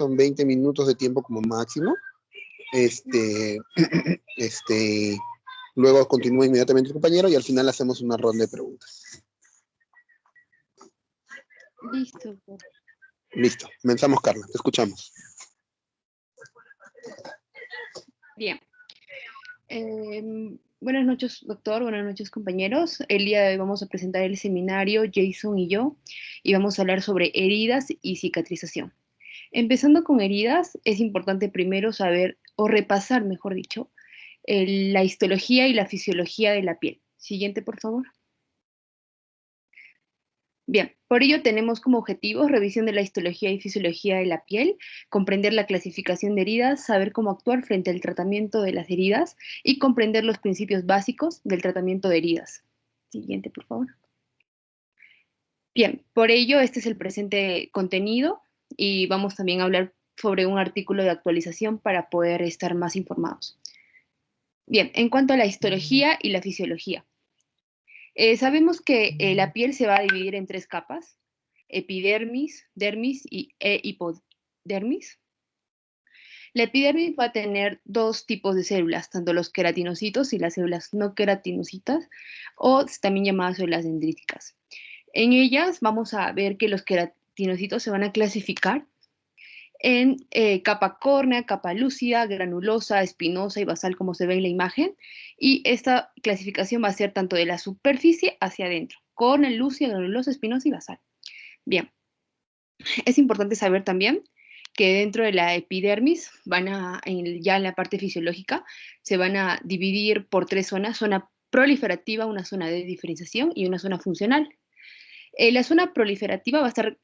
son 20 minutos de tiempo como máximo. Luego continúa inmediatamente el compañero y al final hacemos una ronda de preguntas. Listo. Listo. Comenzamos, Carla. Te escuchamos. Bien. Buenas noches, doctor. Buenas noches, compañeros. El día de hoy vamos a presentar el seminario Jason y yo, y vamos a hablar sobre heridas y cicatrización. Empezando con heridas, es importante primero saber, o repasar, mejor dicho, la histología y la fisiología de la piel. Siguiente, por favor. Bien, por ello tenemos como objetivos revisión de la histología y fisiología de la piel, comprender la clasificación de heridas, saber cómo actuar frente al tratamiento de las heridas y comprender los principios básicos del tratamiento de heridas. Siguiente, por favor. Bien, por ello este es el presente contenido y vamos también a hablar sobre un artículo de actualización para poder estar más informados. Bien, en cuanto a la histología y la fisiología. Sabemos que la piel se va a dividir en 3 capas: epidermis, dermis e hipodermis. La epidermis va a tener 2 tipos de células, tanto los queratinocitos y las células no queratinocitas, o también llamadas células dendríticas. En ellas vamos a ver que los queratinocitos se van a clasificar en capa córnea, capa lúcida, granulosa, espinosa y basal, como se ve en la imagen. Y esta clasificación va a ser tanto de la superficie hacia adentro: córnea, lúcida, granulosa, espinosa y basal. Bien, es importante saber también que dentro de la epidermis ya en la parte fisiológica, se van a dividir por 3 zonas: zona proliferativa, una zona de diferenciación y una zona funcional. La zona proliferativa va a estar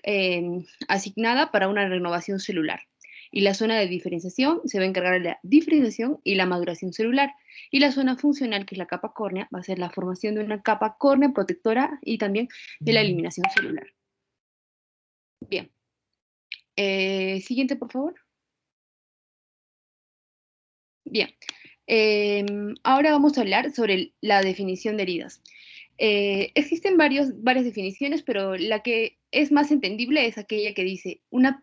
asignada para una renovación celular, y la zona de diferenciación se va a encargar de la diferenciación y la maduración celular, y la zona funcional, que es la capa córnea, va a ser la formación de una capa córnea protectora y también de la eliminación celular. Bien. Siguiente, por favor. Bien. Ahora vamos a hablar sobre la definición de heridas. Existen varias definiciones, pero la que es más entendible es aquella que dice: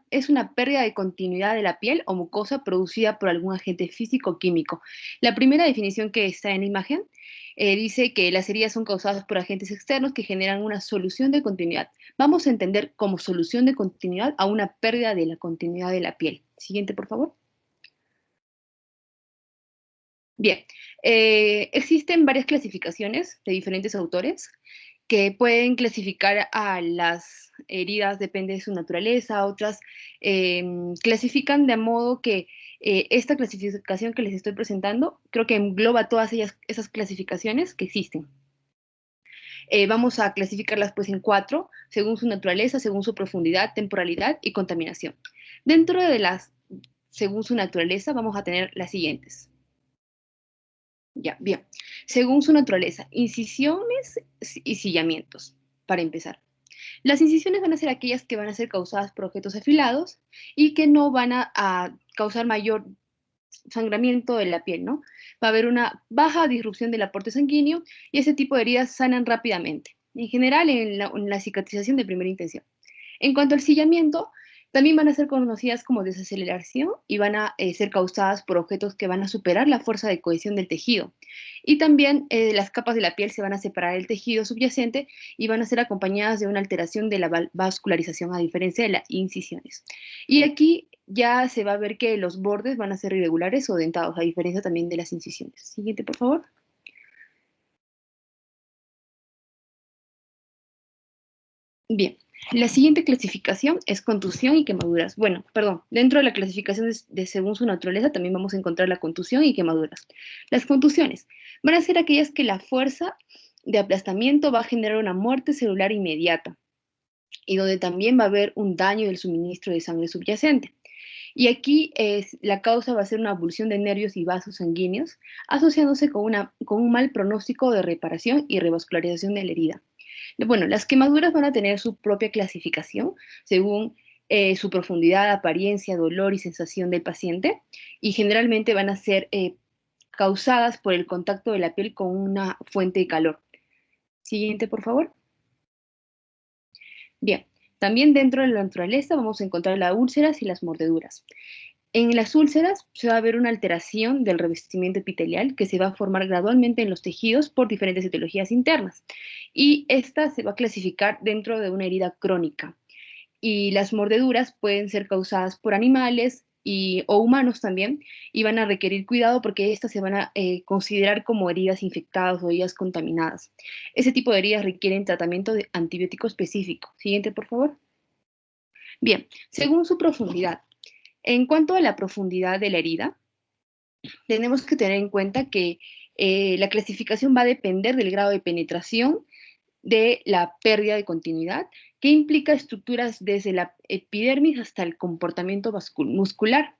es una pérdida de continuidad de la piel o mucosa producida por algún agente físico o químico. La primera definición que está en la imagen dice que las heridas son causadas por agentes externos que generan una solución de continuidad. Vamos a entender como solución de continuidad a una pérdida de la continuidad de la piel. Siguiente, por favor. Bien, existen varias clasificaciones de diferentes autores que pueden clasificar a las heridas, depende de su naturaleza. Otras clasifican de modo que esta clasificación que les estoy presentando creo que engloba todas esas clasificaciones que existen. Vamos a clasificarlas pues en 4, según su naturaleza, según su profundidad, temporalidad y contaminación. Dentro de las, según su naturaleza, vamos a tener las siguientes. Ya, bien. Según su naturaleza: incisiones y sillamientos. Para empezar, las incisiones van a ser aquellas que van a ser causadas por objetos afilados y que no van a causar mayor sangramiento de la piel, ¿no? Va a haber una baja disrupción del aporte sanguíneo y ese tipo de heridas sanan rápidamente, en general en la cicatrización de primera intención. En cuanto al sillamiento, también van a ser conocidas como desaceleración y van a ser causadas por objetos que van a superar la fuerza de cohesión del tejido. Y también las capas de la piel se van a separar del tejido subyacente y van a ser acompañadas de una alteración de la vascularización, a diferencia de las incisiones. Y aquí ya se va a ver que los bordes van a ser irregulares o dentados, a diferencia también de las incisiones. Siguiente, por favor. Bien, la siguiente clasificación es contusión y quemaduras. Bueno, perdón, dentro de la clasificación de según su naturaleza también vamos a encontrar la contusión y quemaduras. Las contusiones van a ser aquellas que la fuerza de aplastamiento va a generar una muerte celular inmediata y donde también va a haber un daño del suministro de sangre subyacente. Y aquí la causa va a ser una abulsión de nervios y vasos sanguíneos, asociándose con un mal pronóstico de reparación y revascularización de la herida. Bueno, las quemaduras van a tener su propia clasificación según su profundidad, apariencia, dolor y sensación del paciente, y generalmente van a ser causadas por el contacto de la piel con una fuente de calor. Siguiente, por favor. Bien, También dentro de la naturaleza vamos a encontrar las úlceras y las mordeduras. En las úlceras se va a ver una alteración del revestimiento epitelial que se va a formar gradualmente en los tejidos por diferentes etiologías internas. Y esta se va a clasificar dentro de una herida crónica. Y las mordeduras pueden ser causadas por animales o humanos también, y van a requerir cuidado porque estas se van a considerar como heridas infectadas o heridas contaminadas. Ese tipo de heridas requieren tratamiento de antibiótico específico. Siguiente, por favor. Bien, según su profundidad. En cuanto a la profundidad de la herida, tenemos que tener en cuenta que la clasificación va a depender del grado de penetración de la pérdida de continuidad, que implica estructuras desde la epidermis hasta el comportamiento muscular.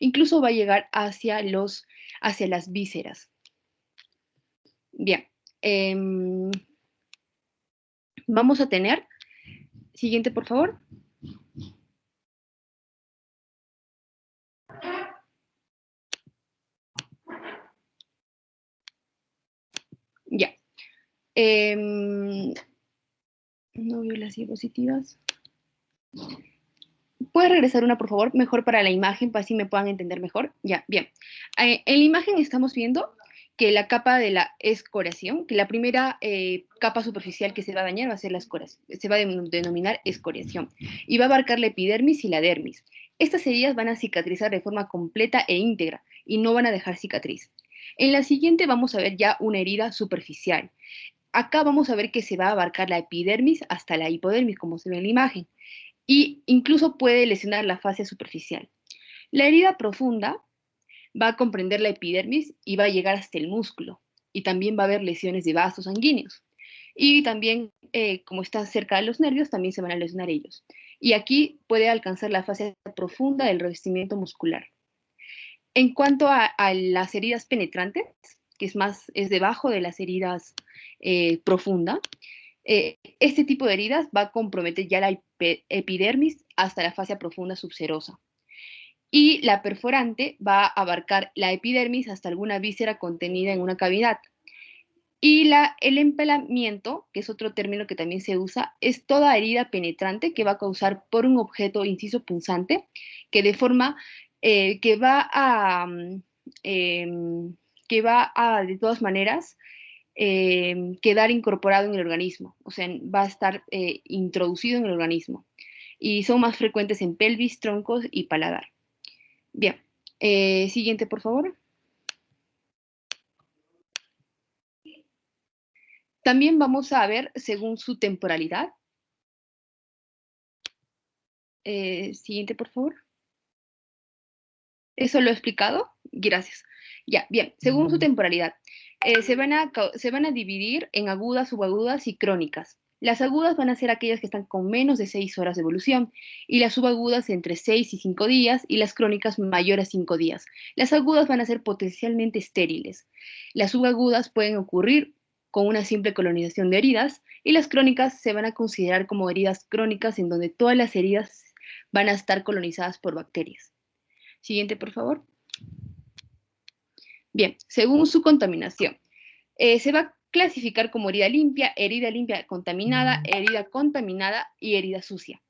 Incluso va a llegar hacia las vísceras. Bien, vamos a tener, siguiente por favor. Ya. No veo las diapositivas. ¿Puedes regresar una, por favor? Mejor para la imagen, para así me puedan entender mejor. Ya, bien. En la imagen estamos viendo que la capa de la escoriación, que la primera capa superficial que se va a dañar va a ser la escoriación, se va a denominar escoriación, y va a abarcar la epidermis y la dermis. Estas heridas van a cicatrizar de forma completa e íntegra, y no van a dejar cicatriz. En la siguiente vamos a ver ya una herida superficial. Acá vamos a ver que se va a abarcar la epidermis hasta la hipodermis, como se ve en la imagen, y incluso puede lesionar la fascia superficial. La herida profunda va a comprender la epidermis y va a llegar hasta el músculo, y también va a haber lesiones de vasos sanguíneos. Y también, como está cerca de los nervios, también se van a lesionar ellos. Y aquí puede alcanzar la fascia profunda del revestimiento muscular. En cuanto a las heridas penetrantes, que es debajo de las heridas profundas, este tipo de heridas va a comprometer ya la epidermis hasta la fascia profunda subserosa. Y la perforante va a abarcar la epidermis hasta alguna víscera contenida en una cavidad. Y el empalamiento, que es otro término que también se usa, es toda herida penetrante que va a causar por un objeto inciso punzante, que de forma que va a de todas maneras quedar incorporado en el organismo, o sea, va a estar introducido en el organismo. Y son más frecuentes en pelvis, troncos y paladar. Bien, siguiente, por favor. También vamos a ver según su temporalidad. Siguiente, por favor. ¿Eso lo he explicado? Gracias. Ya, bien, según su temporalidad. Se van a dividir en agudas, subagudas y crónicas. Las agudas van a ser aquellas que están con menos de 6 horas de evolución, y las subagudas entre 6 y 5 días, y las crónicas mayores a 5 días. Las agudas van a ser potencialmente estériles. Las subagudas pueden ocurrir con una simple colonización de heridas, y las crónicas se van a considerar como heridas crónicas en donde todas las heridas van a estar colonizadas por bacterias. Siguiente, por favor. Bien, según su contaminación, se va a clasificar como herida limpia contaminada, herida contaminada y herida sucia.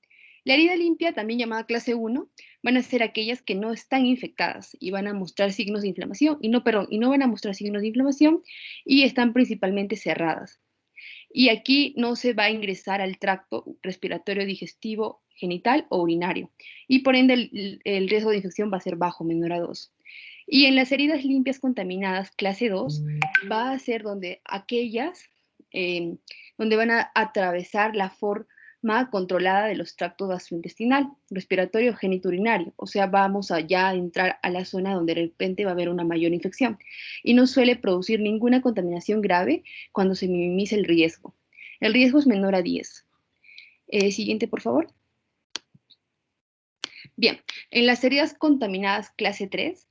La herida limpia, también llamada clase 1, van a ser aquellas que no están infectadas y van a mostrar signos de inflamación, y no van a mostrar signos de inflamación y están principalmente cerradas. Y aquí no se va a ingresar al tracto respiratorio, digestivo, genital o urinario, y por ende el riesgo de infección va a ser bajo, menor a 2. Y en las heridas limpias contaminadas, clase 2, va a ser donde aquellas donde van a atravesar la forma controlada de los tractos gastrointestinal, respiratorio, genitourinario. O sea, vamos a ya entrar a la zona donde de repente va a haber una mayor infección. Y no suele producir ninguna contaminación grave cuando se minimiza el riesgo. El riesgo es menor a 10. Siguiente, por favor. Bien, en las heridas contaminadas clase 3,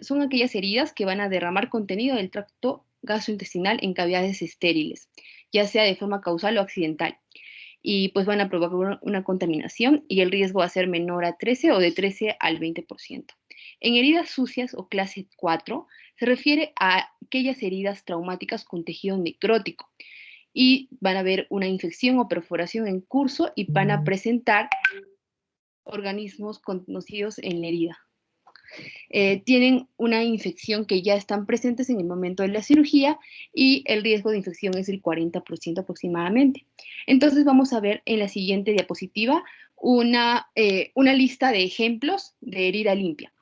son aquellas heridas que van a derramar contenido del tracto gastrointestinal en cavidades estériles, ya sea de forma causal o accidental, y pues van a provocar una contaminación, y el riesgo va a ser menor a 13 o de 13 al 20%. En heridas sucias o clase 4 se refiere a aquellas heridas traumáticas con tejido necrótico, y van a ver una infección o perforación en curso y van a presentar organismos conocidos en la herida. Tienen una infección que ya están presentes en el momento de la cirugía y el riesgo de infección es el 40% aproximadamente. Entonces vamos a ver en la siguiente diapositiva una lista de ejemplos de herida limpia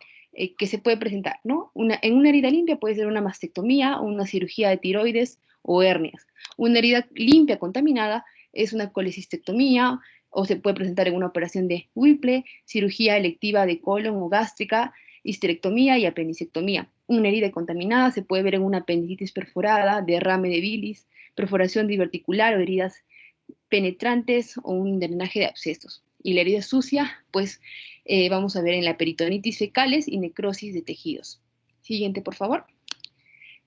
que se puede presentar, ¿no? En una herida limpia puede ser una mastectomía, una cirugía de tiroides o hernias. Una herida limpia contaminada es una colecistectomía o se puede presentar en una operación de Whipple, cirugía electiva de colon o gástrica, histerectomía y apendicectomía. Una herida contaminada se puede ver en una apendicitis perforada, derrame de bilis, perforación diverticular o heridas penetrantes o un drenaje de abscesos. Y la herida sucia, pues vamos a ver en la peritonitis fecales y necrosis de tejidos. Siguiente, por favor.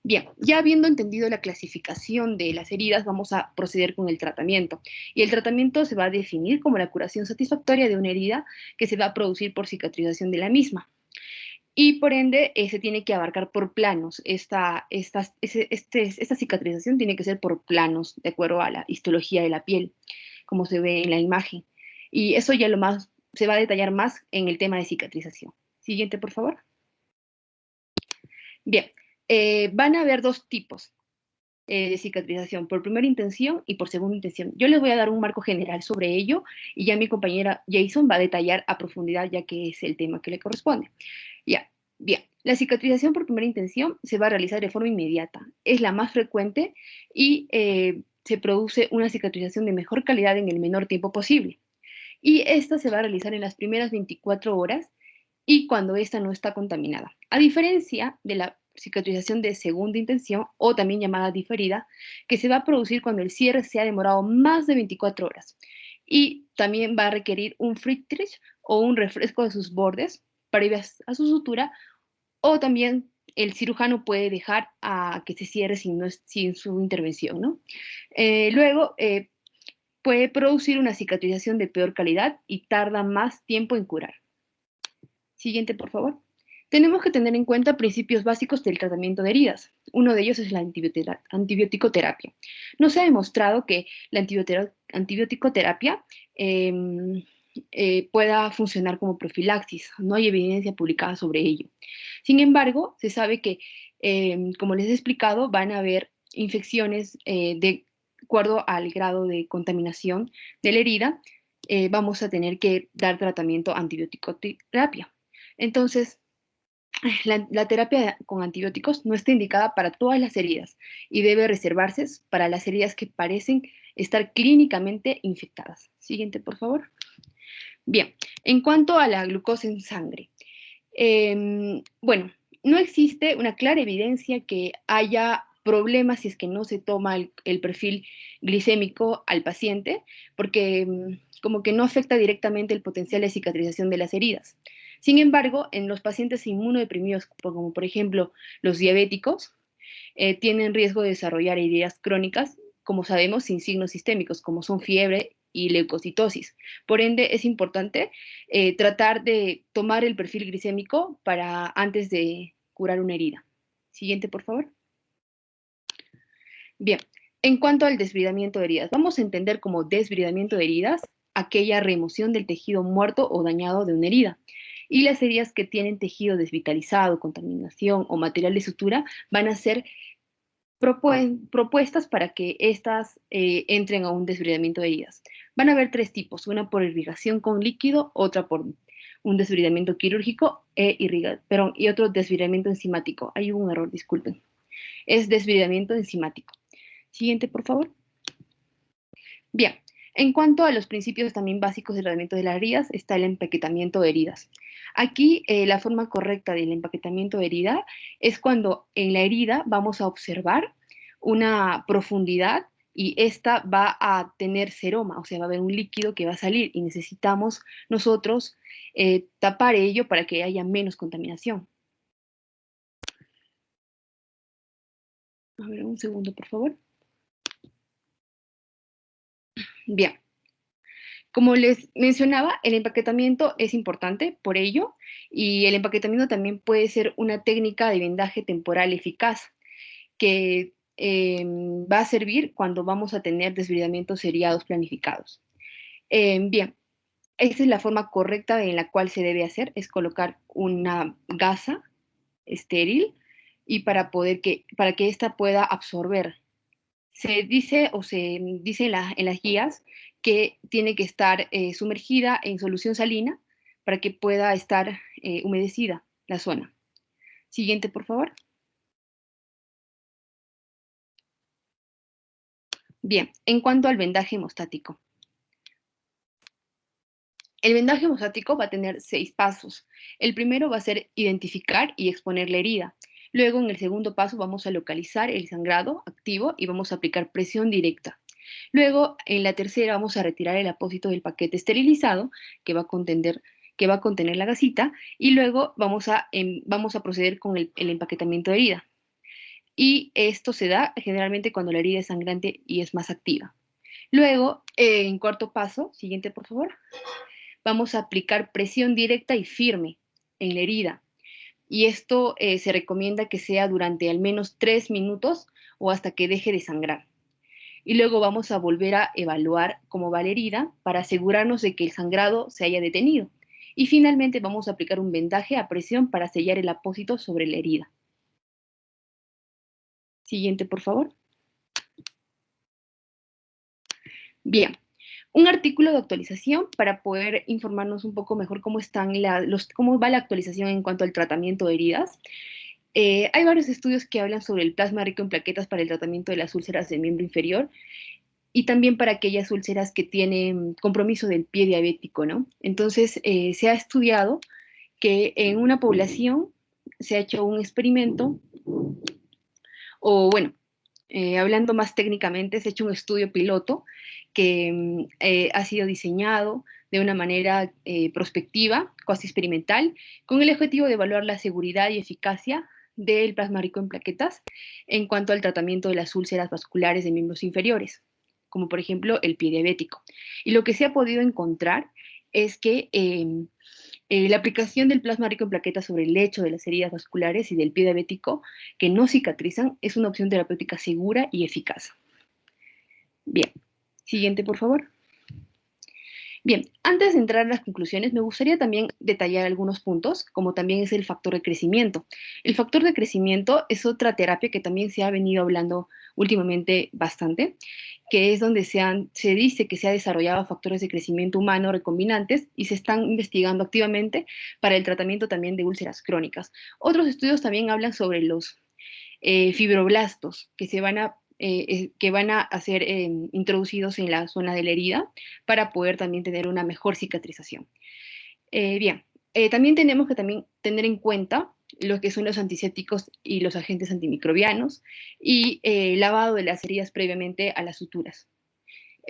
Bien, ya habiendo entendido la clasificación de las heridas, vamos a proceder con el tratamiento. Y el tratamiento se va a definir como la curación satisfactoria de una herida que se va a producir por cicatrización de la misma. Y por ende, se tiene que abarcar por planos. Esta cicatrización tiene que ser por planos, de acuerdo a la histología de la piel, como se ve en la imagen. Y eso ya se va a detallar más en el tema de cicatrización. Siguiente, por favor. Bien, van a haber dos tipos de cicatrización, por primera intención y por segunda intención. Yo les voy a dar un marco general sobre ello y ya mi compañera Jason va a detallar a profundidad, ya que es el tema que le corresponde. Ya, bien. La cicatrización por primera intención se va a realizar de forma inmediata. Es la más frecuente y se produce una cicatrización de mejor calidad en el menor tiempo posible. Y esta se va a realizar en las primeras 24 horas y cuando esta no está contaminada. A diferencia de la cicatrización de segunda intención o también llamada diferida, que se va a producir cuando el cierre se ha demorado más de 24 horas. Y también va a requerir un fritrich o un refresco de sus bordes previas a su sutura, o también el cirujano puede dejar a que se cierre sin su intervención, ¿no? Luego, puede producir una cicatrización de peor calidad y tarda más tiempo en curar. Siguiente, por favor. Tenemos que tener en cuenta principios básicos del tratamiento de heridas. Uno de ellos es la antibiótico-terapia. No se ha demostrado que la antibiótico-terapia pueda funcionar como profilaxis. No hay evidencia publicada sobre ello. Sin embargo, se sabe que, como les he explicado, van a haber infecciones de acuerdo al grado de contaminación de la herida. Vamos a tener que dar tratamiento antibiótico-terapia. Entonces, la terapia con antibióticos no está indicada para todas las heridas y debe reservarse para las heridas que parecen estar clínicamente infectadas. Siguiente, por favor. Bien, en cuanto a la glucosa en sangre, bueno, no existe una clara evidencia que haya problemas si es que no se toma el perfil glicémico al paciente, porque como que no afecta directamente el potencial de cicatrización de las heridas. Sin embargo, en los pacientes inmunodeprimidos, como por ejemplo los diabéticos, tienen riesgo de desarrollar heridas crónicas, como sabemos, sin signos sistémicos, como son fiebre y leucocitosis. Por ende, es importante tratar de tomar el perfil glicémico para antes de curar una herida. Siguiente, por favor. Bien, en cuanto al desbridamiento de heridas, vamos a entender como desbridamiento de heridas aquella remoción del tejido muerto o dañado de una herida. Y las heridas que tienen tejido desvitalizado, contaminación o material de sutura van a ser propuestas para que éstas entren a un desbridamiento de heridas. Van a haber tres tipos, una por irrigación con líquido, otra por un desbridamiento quirúrgico y otro desbridamiento enzimático. Hay un error, disculpen. Es desbridamiento enzimático. Siguiente, por favor. Bien, en cuanto a los principios también básicos del tratamiento de las heridas, está el empaquetamiento de heridas. Aquí la forma correcta del empaquetamiento de herida es cuando en la herida vamos a observar una profundidad y esta va a tener seroma, o sea, va a haber un líquido que va a salir y necesitamos nosotros tapar ello para que haya menos contaminación. A ver, un segundo, por favor. Bien. Como les mencionaba, el empaquetamiento es importante por ello, y el empaquetamiento también puede ser una técnica de vendaje temporal eficaz, que va a servir cuando vamos a tener desbridamientos seriados planificados. Bien, esa es la forma correcta en la cual se debe hacer, es colocar una gasa estéril y para que ésta pueda absorber. Se dice en las guías que tiene que estar sumergida en solución salina para que pueda estar humedecida la zona. Siguiente, por favor. Bien, en cuanto al vendaje hemostático. El vendaje hemostático va a tener 6 pasos. El primero va a ser identificar y exponer la herida. Luego, en el segundo paso, vamos a localizar el sangrado activo y vamos a aplicar presión directa. Luego, en la tercera, vamos a retirar el apósito del paquete esterilizado que va a contener la gasita y luego vamos a proceder con el empaquetamiento de herida. Y esto se da generalmente cuando la herida es sangrante y es más activa. Luego, en cuarto paso, siguiente por favor, vamos a aplicar presión directa y firme en la herida. Y esto se recomienda que sea durante al menos 3 minutos o hasta que deje de sangrar. Y luego vamos a volver a evaluar cómo va la herida para asegurarnos de que el sangrado se haya detenido. Y finalmente vamos a aplicar un vendaje a presión para sellar el apósito sobre la herida. Siguiente, por favor. Bien, un artículo de actualización para poder informarnos un poco mejor cómo va la actualización en cuanto al tratamiento de heridas. Hay varios estudios que hablan sobre el plasma rico en plaquetas para el tratamiento de las úlceras del miembro inferior y también para aquellas úlceras que tienen compromiso del pie diabético, ¿no? Entonces, se ha estudiado que en una población se ha hecho un experimento, o bueno, hablando más técnicamente, se ha hecho un estudio piloto que ha sido diseñado de una manera prospectiva, casi experimental, con el objetivo de evaluar la seguridad y eficacia del plasma rico en plaquetas en cuanto al tratamiento de las úlceras vasculares de miembros inferiores, como por ejemplo el pie diabético. Y lo que se ha podido encontrar es que la aplicación del plasma rico en plaquetas sobre el lecho de las heridas vasculares y del pie diabético que no cicatrizan es una opción terapéutica segura y eficaz. Bien, siguiente por favor. Bien, antes de entrar a las conclusiones, me gustaría también detallar algunos puntos, como también es el factor de crecimiento. El factor de crecimiento es otra terapia que también se ha venido hablando últimamente bastante, que es donde se dice que se ha desarrollado factores de crecimiento humano recombinantes y se están investigando activamente para el tratamiento también de úlceras crónicas. Otros estudios también hablan sobre los fibroblastos que van a ser introducidos en la zona de la herida para poder también tener una mejor cicatrización. Bien, también tenemos que también tener en cuenta lo que son los antisépticos y los agentes antimicrobianos y lavado de las heridas previamente a las suturas.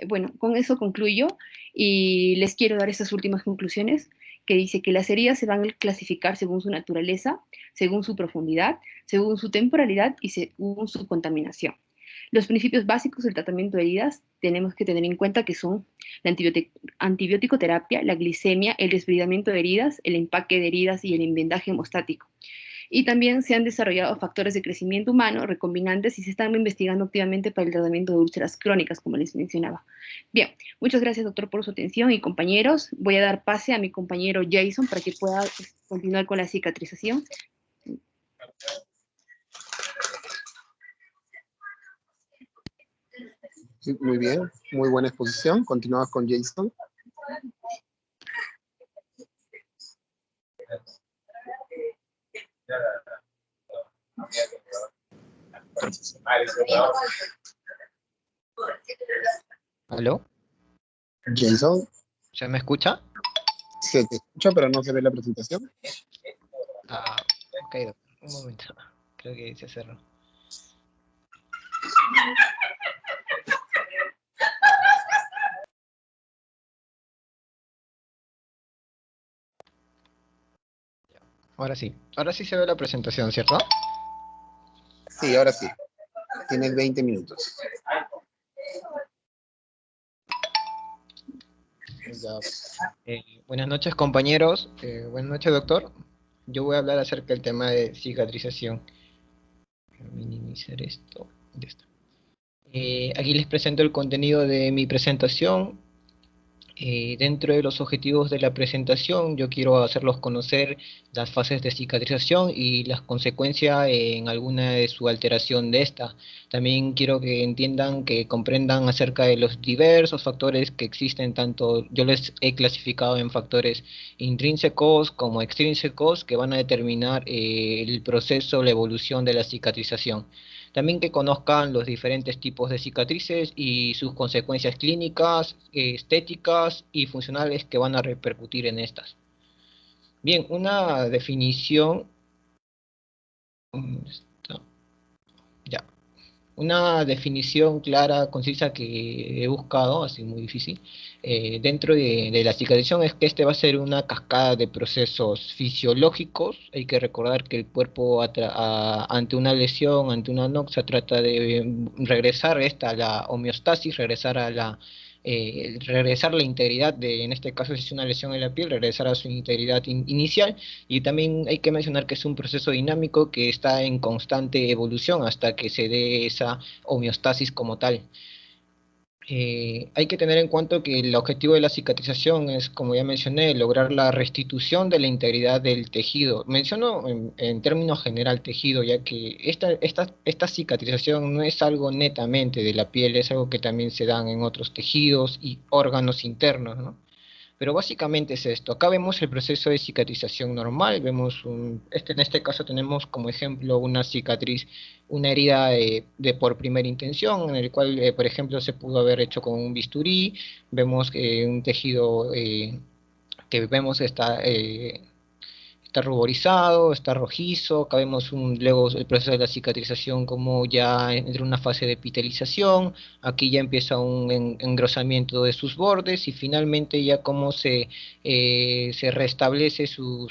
Bueno, con eso concluyo y les quiero dar estas últimas conclusiones que dice que las heridas se van a clasificar según su naturaleza, según su profundidad, según su temporalidad y según su contaminación. Los principios básicos del tratamiento de heridas tenemos que tener en cuenta que son la antibiótico terapia, la glicemia, el desbridamiento de heridas, el empaque de heridas y el vendaje hemostático. Y también se han desarrollado factores de crecimiento humano recombinantes y se están investigando activamente para el tratamiento de úlceras crónicas, como les mencionaba. Bien, muchas gracias, doctor, por su atención y compañeros. Voy a dar pase a mi compañero Jason para que pueda continuar con la cicatrización. Sí, muy bien, muy buena exposición. Continuamos con Jason. ¿Aló? Jason, ¿Se me escucha? se te escucha, pero no se ve la presentación. Ah, ok, doctor. Un momento. Creo que se cerró. Ahora sí. Ahora sí se ve la presentación, ¿cierto? Sí, ahora sí. Tienes 20 minutos. Ya. Buenas noches, compañeros. Buenas noches, doctor. Yo voy a hablar acerca del tema de cicatrización. Voy a minimizar esto. Ya está. Aquí les presento el contenido de mi presentación. Dentro de los objetivos de la presentación, yo quiero hacerlos conocer las fases de cicatrización y las consecuencias en alguna de su alteración de esta. También quiero que entiendan, que comprendan acerca de los diversos factores que existen, tanto yo les he clasificado en factores intrínsecos como extrínsecos que van a determinar el proceso, la evolución de la cicatrización. También que conozcan los diferentes tipos de cicatrices y sus consecuencias clínicas, estéticas y funcionales que van a repercutir en estas. Bien, una definición, ya, una definición clara, concisa que he buscado, así muy difícil, dentro de la cicatrización es que este va a ser una cascada de procesos fisiológicos. Hay que recordar que el cuerpo ante una lesión, ante una noxa, trata de regresar a la homeostasis, regresar la integridad en este caso si es una lesión en la piel, regresar a su integridad inicial. Y también hay que mencionar que es un proceso dinámico que está en constante evolución hasta que se dé esa homeostasis como tal. Hay que tener en cuenta que el objetivo de la cicatrización es, como ya mencioné, lograr la restitución de la integridad del tejido. Menciono en términos general tejido, ya que esta cicatrización no es algo netamente de la piel, es algo que también se dan en otros tejidos y órganos internos, ¿no? Pero básicamente es esto. Acá vemos el proceso de cicatrización normal. Vemos en este caso tenemos como ejemplo una cicatriz, una herida por primera intención, en el cual, por ejemplo, se pudo haber hecho con un bisturí. Vemos un tejido que vemos está ruborizado, está rojizo. Acá vemos luego el proceso de la cicatrización como ya entra una fase de epitelización. Aquí ya empieza un engrosamiento de sus bordes y finalmente ya como se restablece su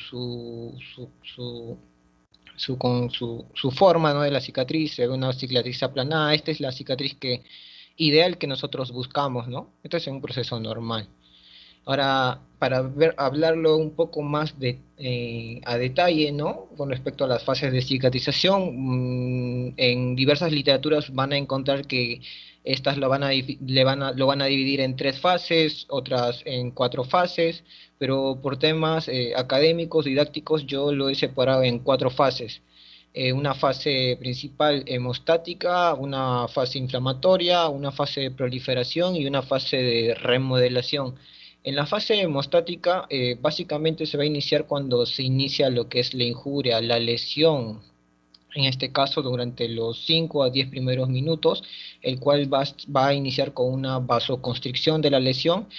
forma, ¿no?, de la cicatriz. Se ve una cicatriz aplanada. Esta es la cicatriz ideal que nosotros buscamos, ¿no? Esto es un proceso normal. Ahora, para hablarlo un poco más a detalle, ¿no?, con respecto a las fases de cicatrización, en diversas literaturas van a encontrar que estas lo van a dividir en 3 fases, otras en 4 fases, pero por temas académicos, didácticos, yo lo he separado en 4 fases. Una fase principal hemostática, una fase inflamatoria, una fase de proliferación y una fase de remodelación. En la fase hemostática, básicamente se va a iniciar cuando se inicia lo que es la injuria, la lesión, en este caso durante los 5 a 10 primeros minutos, el cual va a iniciar con una vasoconstricción de la lesión,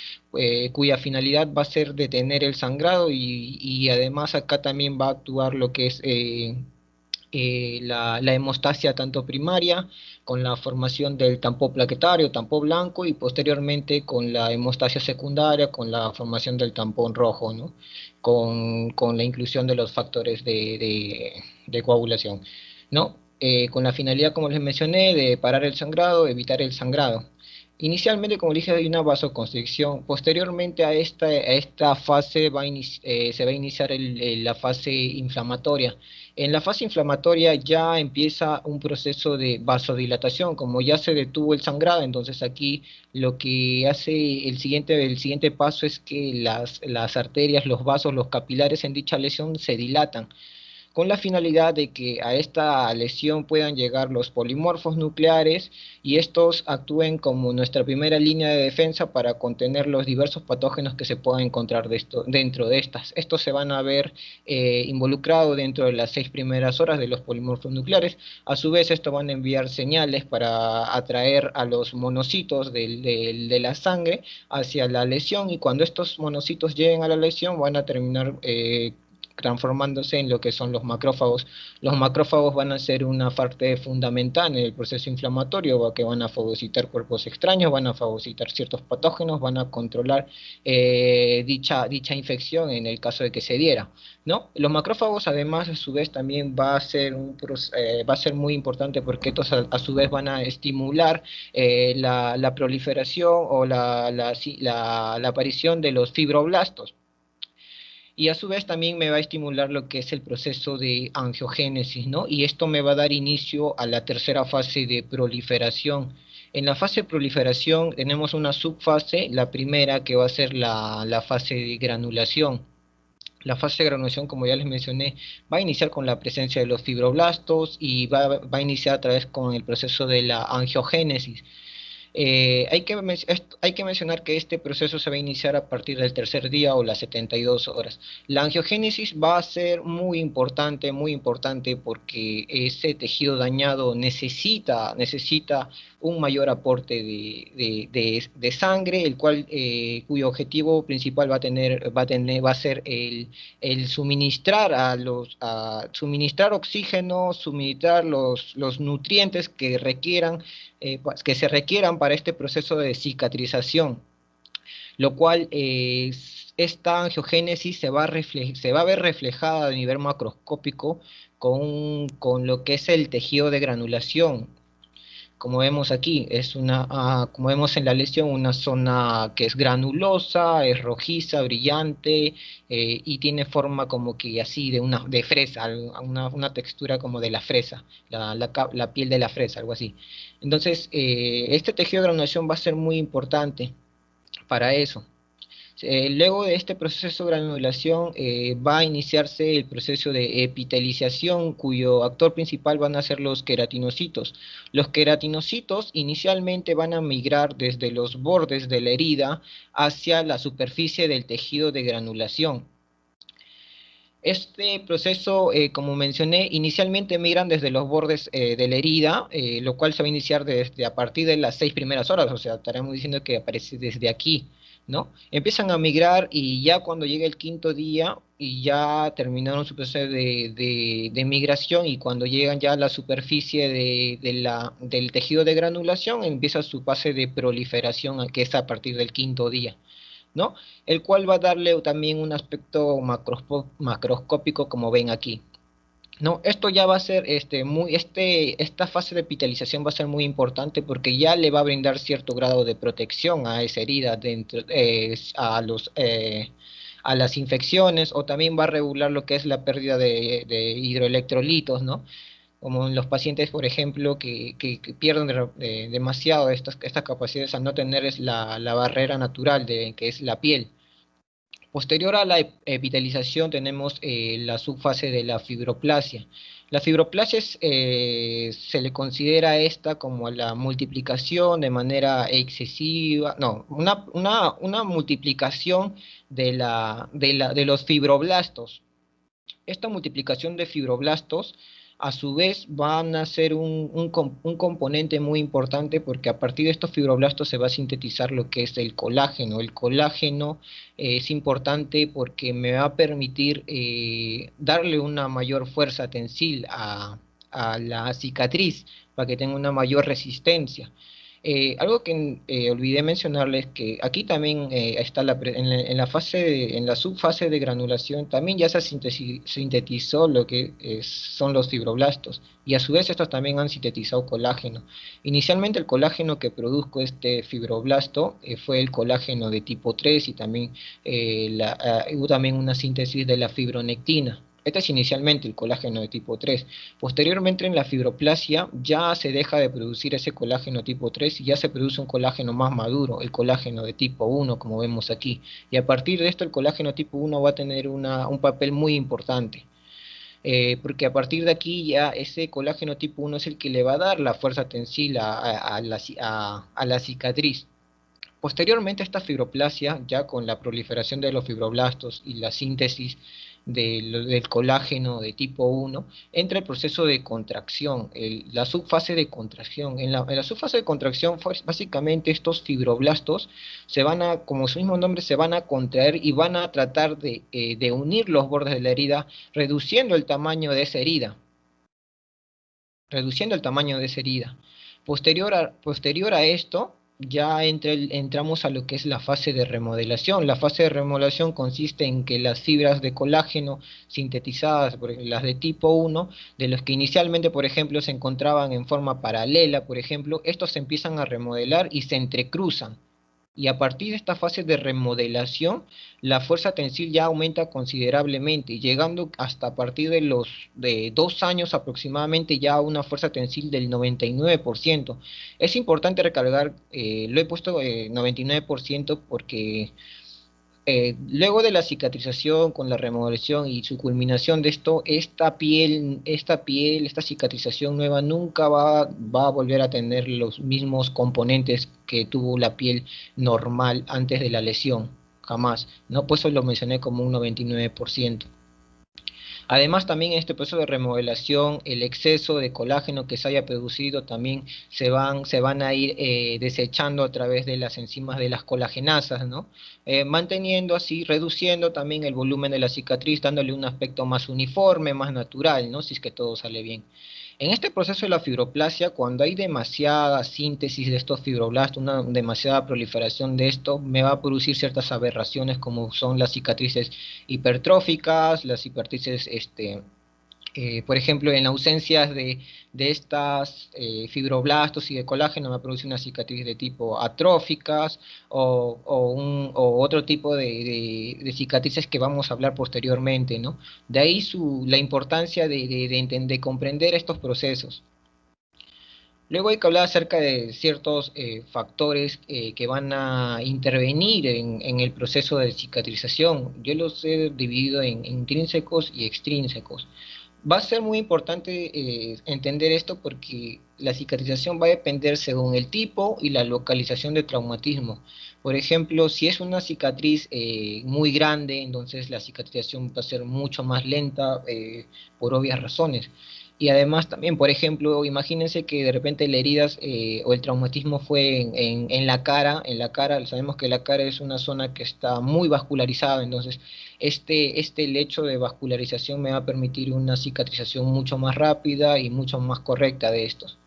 cuya finalidad va a ser detener el sangrado y además acá también va a actuar lo que es la hemostasia tanto primaria, con la formación del tampón plaquetario, tampón blanco, y posteriormente con la hemostasia secundaria, con la formación del tampón rojo, ¿no?, con la inclusión de los factores de coagulación, ¿no? Con la finalidad, como les mencioné, de parar el sangrado, evitar el sangrado. Inicialmente, como dije, hay una vasoconstricción. Posteriormente a esta fase se va a iniciar la fase inflamatoria. En la fase inflamatoria ya empieza un proceso de vasodilatación. Como ya se detuvo el sangrado, entonces aquí lo que hace el siguiente paso es que las arterias, los vasos, los capilares en dicha lesión se dilatan, con la finalidad de que a esta lesión puedan llegar los polimorfos nucleares y estos actúen como nuestra primera línea de defensa para contener los diversos patógenos que se puedan encontrar dentro de estas. Estos se van a ver involucrados dentro de las 6 primeras horas de los polimorfos nucleares. A su vez, estos van a enviar señales para atraer a los monocitos de la sangre hacia la lesión, y cuando estos monocitos lleguen a la lesión van a terminar transformándose en lo que son los macrófagos. Los macrófagos van a ser una parte fundamental en el proceso inflamatorio, que van a fagocitar cuerpos extraños, van a fagocitar ciertos patógenos, van a controlar dicha infección en el caso de que se diera, ¿no? Los macrófagos, además, a su vez también va a ser muy importante, porque estos a su vez van a estimular la proliferación o la aparición de los fibroblastos. Y a su vez también me va a estimular lo que es el proceso de angiogénesis, ¿no? Y esto me va a dar inicio a la tercera fase de proliferación. En la fase de proliferación tenemos una subfase, la primera que va a ser la fase de granulación. La fase de granulación, como ya les mencioné, va a iniciar con la presencia de los fibroblastos y va a iniciar a través con el proceso de la angiogénesis. Hay que mencionar que este proceso se va a iniciar a partir del tercer día o las 72 horas. La angiogénesis va a ser muy importante porque ese tejido dañado necesita un mayor aporte de sangre, cuyo objetivo principal va a ser el suministrar oxígeno, suministrar los nutrientes que se requieran para este proceso de cicatrización, lo cual esta angiogénesis se va a ver reflejada a nivel macroscópico con lo que es el tejido de granulación. Como vemos aquí, como vemos en la lesión, una zona que es granulosa, es rojiza, brillante, y tiene forma como que así de fresa, una textura como de la fresa, la piel de la fresa, algo así. Entonces, este tejido de granulación va a ser muy importante para eso. Luego de este proceso de granulación va a iniciarse el proceso de epitelización, cuyo actor principal van a ser los queratinocitos. Los queratinocitos inicialmente van a migrar desde los bordes de la herida hacia la superficie del tejido de granulación. Este proceso, como mencioné, inicialmente migran desde los bordes de la herida, lo cual se va a iniciar desde a partir de las 6 primeras horas, o sea, estaremos diciendo que aparece desde aquí, ¿no? Empiezan a migrar y ya cuando llega el quinto día y ya terminaron su proceso de migración y cuando llegan ya a la superficie del tejido de granulación, empieza su fase de proliferación, que es a partir del quinto día, ¿no? El cual va a darle también un aspecto macroscópico como ven aquí. No, esto ya va a ser esta fase de epitelización va a ser muy importante porque ya le va a brindar cierto grado de protección a esa herida a las infecciones, o también va a regular lo que es la pérdida de hidroelectrolitos, ¿no? Como en los pacientes, por ejemplo, que pierden demasiado estas capacidades al no tener la barrera natural que es la piel. Posterior a la epitelización tenemos la subfase de la fibroplasia. La fibroplasia se le considera esta como la multiplicación de manera excesiva, no, una multiplicación de los fibroblastos. Esta multiplicación de fibroblastos a su vez van a ser un componente muy importante porque a partir de estos fibroblastos se va a sintetizar lo que es el colágeno. El colágeno es importante porque me va a permitir darle una mayor fuerza tensil a la cicatriz para que tenga una mayor resistencia. Algo que olvidé mencionarles que aquí también está en en la subfase de granulación también ya se sintetizó lo que son los fibroblastos y a su vez estos también han sintetizado colágeno. Inicialmente el colágeno que produjo este fibroblasto fue el colágeno de tipo 3 y también hubo también una síntesis de la fibronectina. Este es inicialmente el colágeno de tipo 3. Posteriormente en la fibroplasia ya se deja de producir ese colágeno tipo 3 y ya se produce un colágeno más maduro, el colágeno de tipo 1, como vemos aquí. Y a partir de esto el colágeno tipo 1 va a tener un papel muy importante. Porque a partir de aquí ya ese colágeno tipo 1 es el que le va a dar la fuerza tensil a la cicatriz. Posteriormente a esta fibroplasia, ya con la proliferación de los fibroblastos y la síntesis del colágeno de tipo 1, entra el proceso de contracción, la subfase de contracción. En la subfase de contracción, básicamente estos fibroblastos como su mismo nombre, se van a contraer y van a tratar de unir los bordes de la herida, reduciendo el tamaño de esa herida. Posterior a esto, ya entramos a lo que es la fase de remodelación. La fase de remodelación consiste en que las fibras de colágeno sintetizadas, las de tipo 1, de los que inicialmente, por ejemplo, se encontraban en forma paralela, por ejemplo, estos se empiezan a remodelar y se entrecruzan. Y a partir de esta fase de remodelación, la fuerza tensil ya aumenta considerablemente, llegando hasta a partir de 2 años aproximadamente ya a una fuerza tensil del 99%. Es importante recalcar, lo he puesto 99% porque luego de la cicatrización con la remodelación y su culminación de esto, esta cicatrización nueva nunca va a volver a tener los mismos componentes que tuvo la piel normal antes de la lesión, jamás, ¿no? Pues eso lo mencioné como un 99%. Además, también en este proceso de remodelación, el exceso de colágeno que se haya producido también se van a ir desechando a través de las enzimas de las colagenasas, ¿no? Manteniendo así, reduciendo también el volumen de la cicatriz, dándole un aspecto más uniforme, más natural, ¿no? Si es que todo sale bien. En este proceso de la fibroplasia, cuando hay demasiada síntesis de estos fibroblastos, una demasiada proliferación de esto, me va a producir ciertas aberraciones como son las cicatrices hipertróficas, las cicatrices, por ejemplo, en ausencias de estas fibroblastos y de colágeno va a producir una cicatriz de tipo atróficas o otro tipo de cicatrices que vamos a hablar posteriormente, ¿no? De ahí la importancia de comprender estos procesos. Luego hay que hablar acerca de ciertos factores que van a intervenir en el proceso de cicatrización. Yo los he dividido en intrínsecos y extrínsecos. Va a ser muy importante entender esto porque la cicatrización va a depender según el tipo y la localización de traumatismo. Por ejemplo, si es una cicatriz muy grande, entonces la cicatrización va a ser mucho más lenta por obvias razones. Y además también, por ejemplo, imagínense que de repente la herida o el traumatismo fue en la cara. En la cara, sabemos que la cara es una zona que está muy vascularizada, entonces el hecho de vascularización me va a permitir una cicatrización mucho más rápida y mucho más correcta de estos.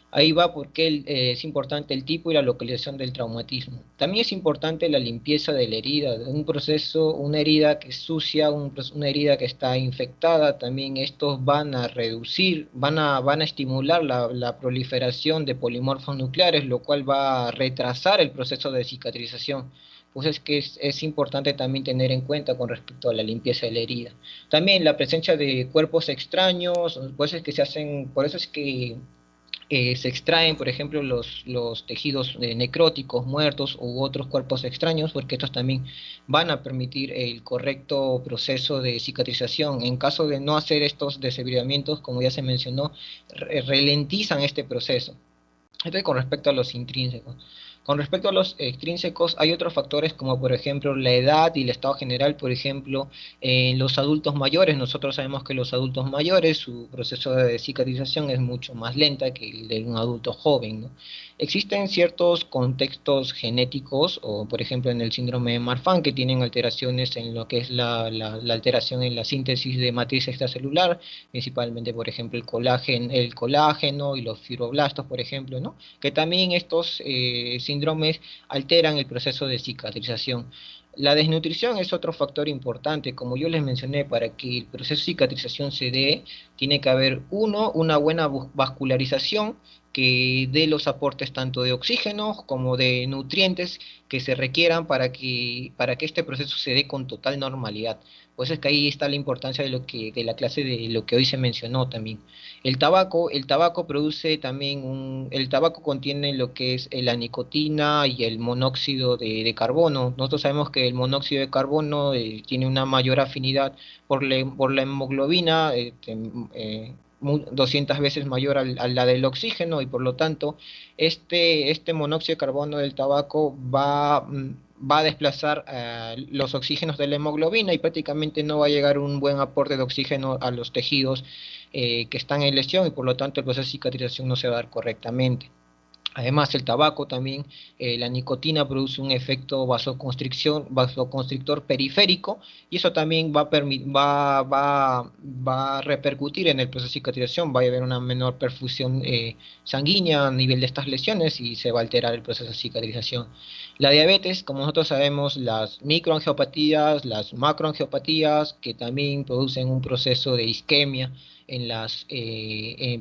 Ahí va porque es importante el tipo y la localización del traumatismo. También es importante la limpieza de la herida, un proceso, una herida que es sucia, una herida que está infectada, también estos van a reducir, van a estimular la proliferación de polimorfos nucleares, lo cual va a retrasar el proceso de cicatrización. Pues es que es importante también tener en cuenta con respecto a la limpieza de la herida. También la presencia de cuerpos extraños, pues es que se hacen, por eso es que se extraen, por ejemplo, los tejidos necróticos, muertos u otros cuerpos extraños, porque estos también van a permitir el correcto proceso de cicatrización. En caso de no hacer estos deshebriamientos, como ya se mencionó, ralentizan este proceso. Esto es con respecto a los intrínsecos. Con respecto a los extrínsecos, hay otros factores como por ejemplo la edad y el estado general. Por ejemplo, en los adultos mayores, nosotros sabemos que los adultos mayores, su proceso de cicatrización es mucho más lenta que el de un adulto joven, ¿no? Existen ciertos contextos genéticos, o por ejemplo en el síndrome de Marfan, que tienen alteraciones en lo que es la alteración en la síntesis de matriz extracelular, principalmente por ejemplo el colágeno y los fibroblastos, por ejemplo, ¿no? Que también estos síndromes alteran el proceso de cicatrización. La desnutrición es otro factor importante. Como yo les mencioné, para que el proceso de cicatrización se dé, tiene que haber una buena vascularización que dé los aportes tanto de oxígeno como de nutrientes que se requieran para que este proceso se dé con total normalidad. Pues es que ahí está la importancia de la clase de lo que hoy se mencionó también. El tabaco produce también el tabaco contiene lo que es la nicotina y el monóxido de carbono. Nosotros sabemos que el monóxido de carbono tiene una mayor afinidad por la hemoglobina, 200 veces mayor a la del oxígeno, y por lo tanto este monóxido de carbono del tabaco va a desplazar los oxígenos de la hemoglobina y prácticamente no va a llegar un buen aporte de oxígeno a los tejidos que están en lesión, y por lo tanto el proceso de cicatrización no se va a dar correctamente. Además, el tabaco también, la nicotina produce un efecto vasoconstrictor periférico, y eso también va a repercutir en el proceso de cicatrización. Va a haber una menor perfusión sanguínea a nivel de estas lesiones y se va a alterar el proceso de cicatrización. La diabetes, como nosotros sabemos, las microangiopatías, las macroangiopatías, que también producen un proceso de isquemia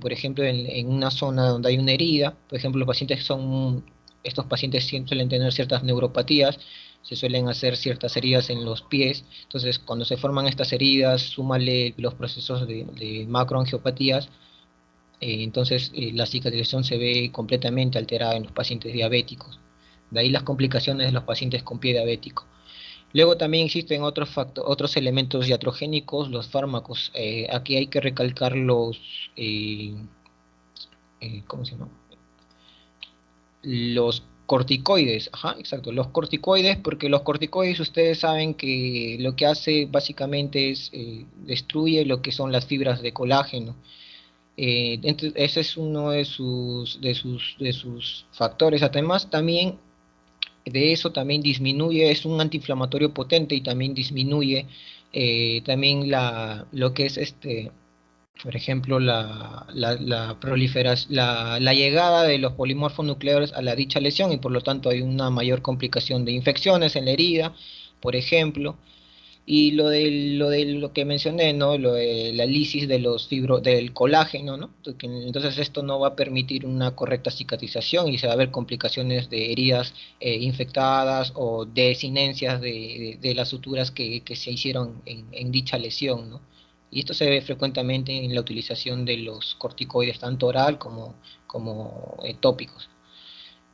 por ejemplo, en una zona donde hay una herida. Por ejemplo, los pacientes que son estos pacientes suelen tener ciertas neuropatías, se suelen hacer ciertas heridas en los pies. Entonces, cuando se forman estas heridas, súmale los procesos de macroangiopatías, entonces la cicatrización se ve completamente alterada en los pacientes diabéticos. De ahí las complicaciones de los pacientes con pie diabético. Luego también existen otros elementos iatrogénicos, los fármacos. Aquí hay que recalcar ¿cómo se llama? Los corticoides, ajá, exacto, los corticoides, porque los corticoides ustedes saben que lo que hace básicamente es destruye lo que son las fibras de colágeno. Entonces, ese es uno de sus factores. Además, también de eso también disminuye, es un antiinflamatorio potente y también disminuye también lo que es por ejemplo, la proliferación, la llegada de los polimorfos nucleares a la dicha lesión, y por lo tanto hay una mayor complicación de infecciones en la herida, por ejemplo. Y lo que mencioné, ¿no? Lo de la lisis de del colágeno, ¿no? Entonces esto no va a permitir una correcta cicatrización y se va a ver complicaciones de heridas infectadas o desinencias de las suturas que se hicieron en dicha lesión, ¿no? Y esto se ve frecuentemente en la utilización de los corticoides, tanto oral como tópicos.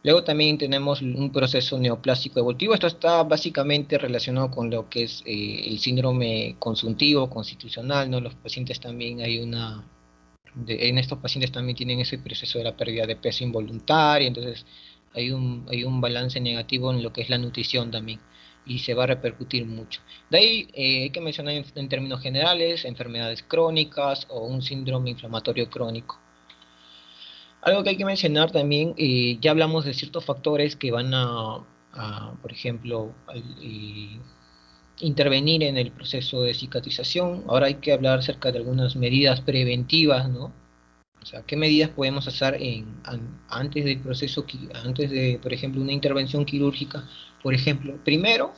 Luego también tenemos un proceso neoplásico evolutivo. Esto está básicamente relacionado con lo que es el síndrome consuntivo, constitucional, ¿no? Los pacientes también en estos pacientes también tienen ese proceso de la pérdida de peso involuntaria, entonces hay un balance negativo en lo que es la nutrición también, y se va a repercutir mucho. De ahí hay que mencionar en términos generales enfermedades crónicas o un síndrome inflamatorio crónico. Algo que hay que mencionar también, ya hablamos de ciertos factores que van por ejemplo, intervenir en el proceso de cicatrización. Ahora hay que hablar acerca de algunas medidas preventivas, ¿no? O sea, ¿qué medidas podemos hacer antes del proceso, antes de, por ejemplo, una intervención quirúrgica? Por ejemplo, primero,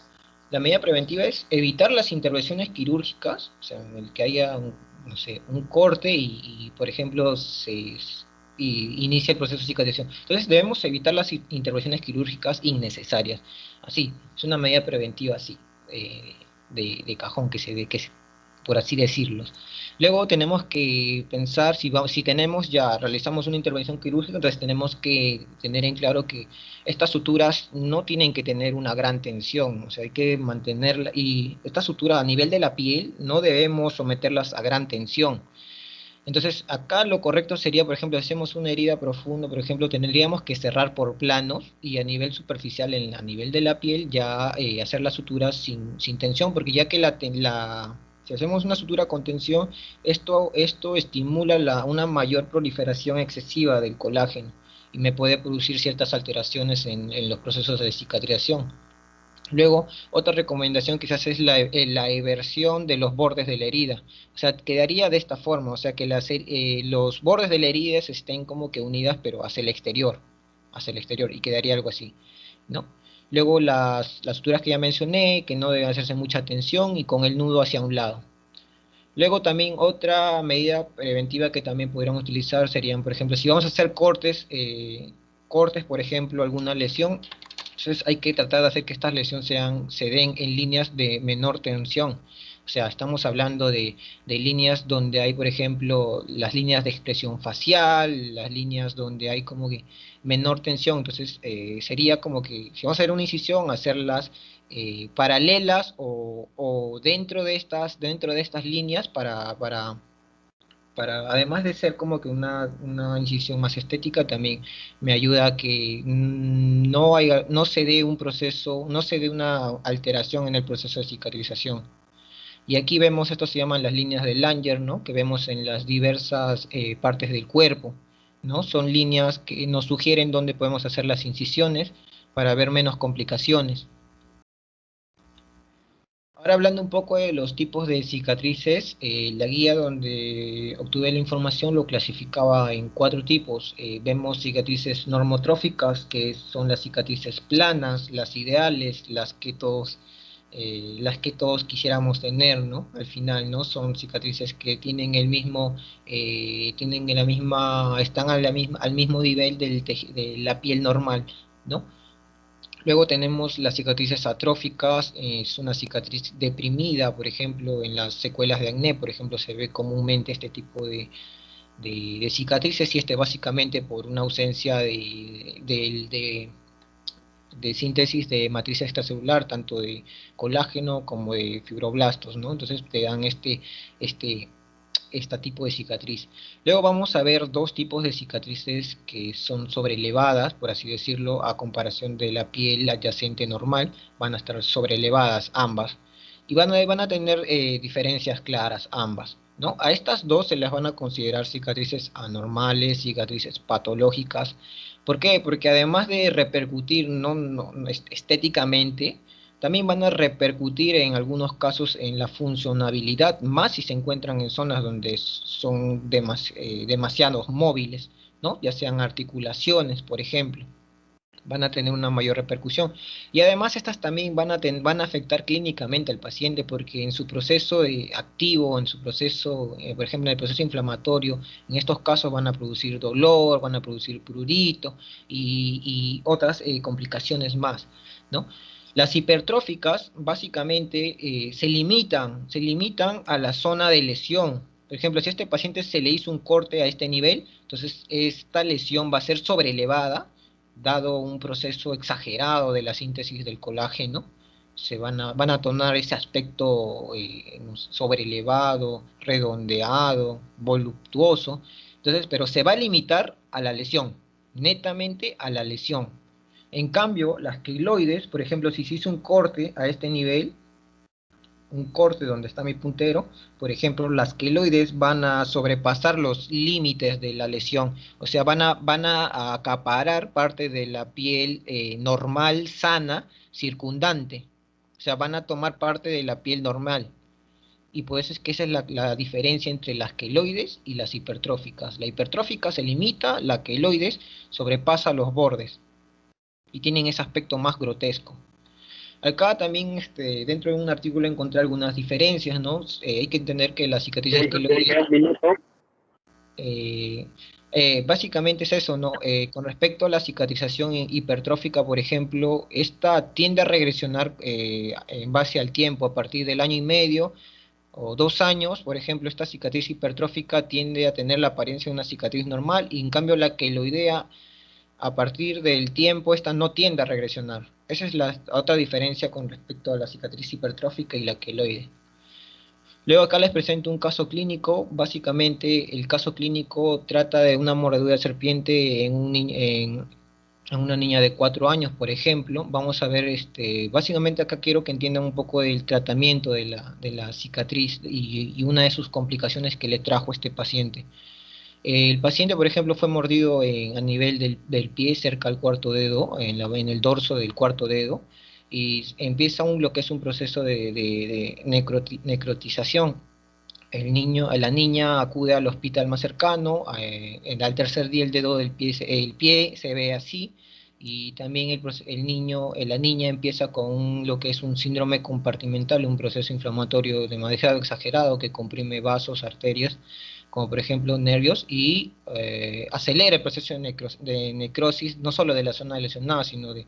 la medida preventiva es evitar las intervenciones quirúrgicas, o sea, en el que haya no sé, un corte y, por ejemplo, inicia el proceso de cicatrización. Entonces debemos evitar las intervenciones quirúrgicas innecesarias. Así, es una medida preventiva así, de cajón, por así decirlo. Luego tenemos que pensar si realizamos una intervención quirúrgica, entonces tenemos que tener en claro que estas suturas no tienen que tener una gran tensión, o sea, hay que mantenerla, y estas suturas a nivel de la piel no debemos someterlas a gran tensión. Entonces, acá lo correcto sería, por ejemplo, si hacemos una herida profunda, por ejemplo, tendríamos que cerrar por planos y a nivel superficial, a nivel de la piel, ya hacer las suturas sin tensión, porque ya que si hacemos una sutura con tensión, esto estimula una mayor proliferación excesiva del colágeno y me puede producir ciertas alteraciones en los procesos de cicatrización. Luego, otra recomendación quizás es la eversión de los bordes de la herida. O sea, quedaría de esta forma, o sea, que los bordes de la herida estén como que unidas, pero hacia el exterior, y quedaría algo así, ¿no? Luego las suturas que ya mencioné, que no deben hacerse mucha tensión y con el nudo hacia un lado. Luego también otra medida preventiva que también podríamos utilizar serían, por ejemplo, si vamos a hacer cortes, por ejemplo, alguna lesión, entonces hay que tratar de hacer que estas lesiones se den en líneas de menor tensión. O sea, estamos hablando de líneas donde hay, por ejemplo, las líneas de expresión facial, las líneas donde hay como que menor tensión. Entonces sería como que si vamos a hacer una incisión, hacerlas paralelas o dentro de estas líneas además de ser como que una incisión más estética, también me ayuda a que no se dé una alteración en el proceso de cicatrización. Y aquí vemos, esto se llaman las líneas de Langer, ¿no? Que vemos en las diversas partes del cuerpo, ¿no? Son líneas que nos sugieren dónde podemos hacer las incisiones para ver menos complicaciones. Ahora hablando un poco de los tipos de cicatrices, la guía donde obtuve la información lo clasificaba en 4 tipos. Vemos cicatrices normotróficas, que son las cicatrices planas, las ideales, las que todos quisiéramos tener, ¿no? Al final, ¿no? Son cicatrices que tienen están al mismo nivel de la piel normal, ¿no? Luego tenemos las cicatrices atróficas, es una cicatriz deprimida, por ejemplo, en las secuelas de acné, por ejemplo, se ve comúnmente este tipo de cicatrices, y básicamente por una ausencia de síntesis de matriz extracelular, tanto de colágeno como de fibroblastos, ¿no? Entonces te dan este, este tipo de cicatriz. Luego vamos a ver dos tipos de cicatrices que son sobrelevadas, por así decirlo, a comparación de la piel adyacente normal, van a estar sobrelevadas ambas, y van a tener diferencias claras ambas, ¿no? A estas dos se las van a considerar cicatrices anormales, cicatrices patológicas. ¿Por qué? Porque además de repercutir estéticamente, también van a repercutir en algunos casos en la funcionabilidad, más si se encuentran en zonas donde son demasiados móviles, ¿no? Ya sean articulaciones, por ejemplo, van a tener una mayor repercusión. Y además estas también van a afectar clínicamente al paciente, porque en su proceso activo, en su proceso, por ejemplo, en el proceso inflamatorio, en estos casos van a producir dolor, van a producir prurito y otras complicaciones más, ¿no? Las hipertróficas básicamente se limitan a la zona de lesión. Por ejemplo, si a este paciente se le hizo un corte a este nivel, entonces esta lesión va a ser sobrelevada, dado un proceso exagerado de la síntesis del colágeno. Van a tomar ese aspecto sobrelevado, redondeado, voluptuoso. Entonces, pero se va a limitar a la lesión, netamente a la lesión. En cambio, las quiloides, por ejemplo, si se hizo un corte a este nivel, un corte donde está mi puntero, por ejemplo, las queloides van a sobrepasar los límites de la lesión, o sea, van a acaparar parte de la piel normal, sana, circundante, o sea, van a tomar parte de la piel normal. Y pues es que esa es la diferencia entre las queloides y las hipertróficas. La hipertrófica se limita, la queloides sobrepasa los bordes y tienen ese aspecto más grotesco. Acá también dentro de un artículo encontré algunas diferencias, ¿no? Hay que entender que las cicatrices queloides, básicamente es eso, ¿no? Con respecto a la cicatrización hipertrófica, por ejemplo, esta tiende a regresionar en base al tiempo, a partir del año y medio o 2 años, por ejemplo, esta cicatriz hipertrófica tiende a tener la apariencia de una cicatriz normal, y en cambio la queloidea, a partir del tiempo, esta no tiende a regresionar. Esa es la otra diferencia con respecto a la cicatriz hipertrófica y la queloide. Luego acá les presento un caso clínico. Básicamente el caso clínico trata de una mordedura de serpiente en una niña de 4 años, por ejemplo. Vamos a ver, básicamente acá quiero que entiendan un poco del tratamiento de la cicatriz y una de sus complicaciones que le trajo este paciente. El paciente, por ejemplo, fue mordido a nivel del pie, cerca al cuarto dedo, en el dorso del cuarto dedo, y empieza lo que es un proceso de necrotización. La niña acude al hospital más cercano, al tercer día el dedo del pie, el pie se ve así, y también la niña empieza con lo que es un síndrome compartimental, un proceso inflamatorio demasiado exagerado que comprime vasos, arterias, como por ejemplo nervios, y acelera el proceso de necrosis, no solo de la zona lesionada, sino de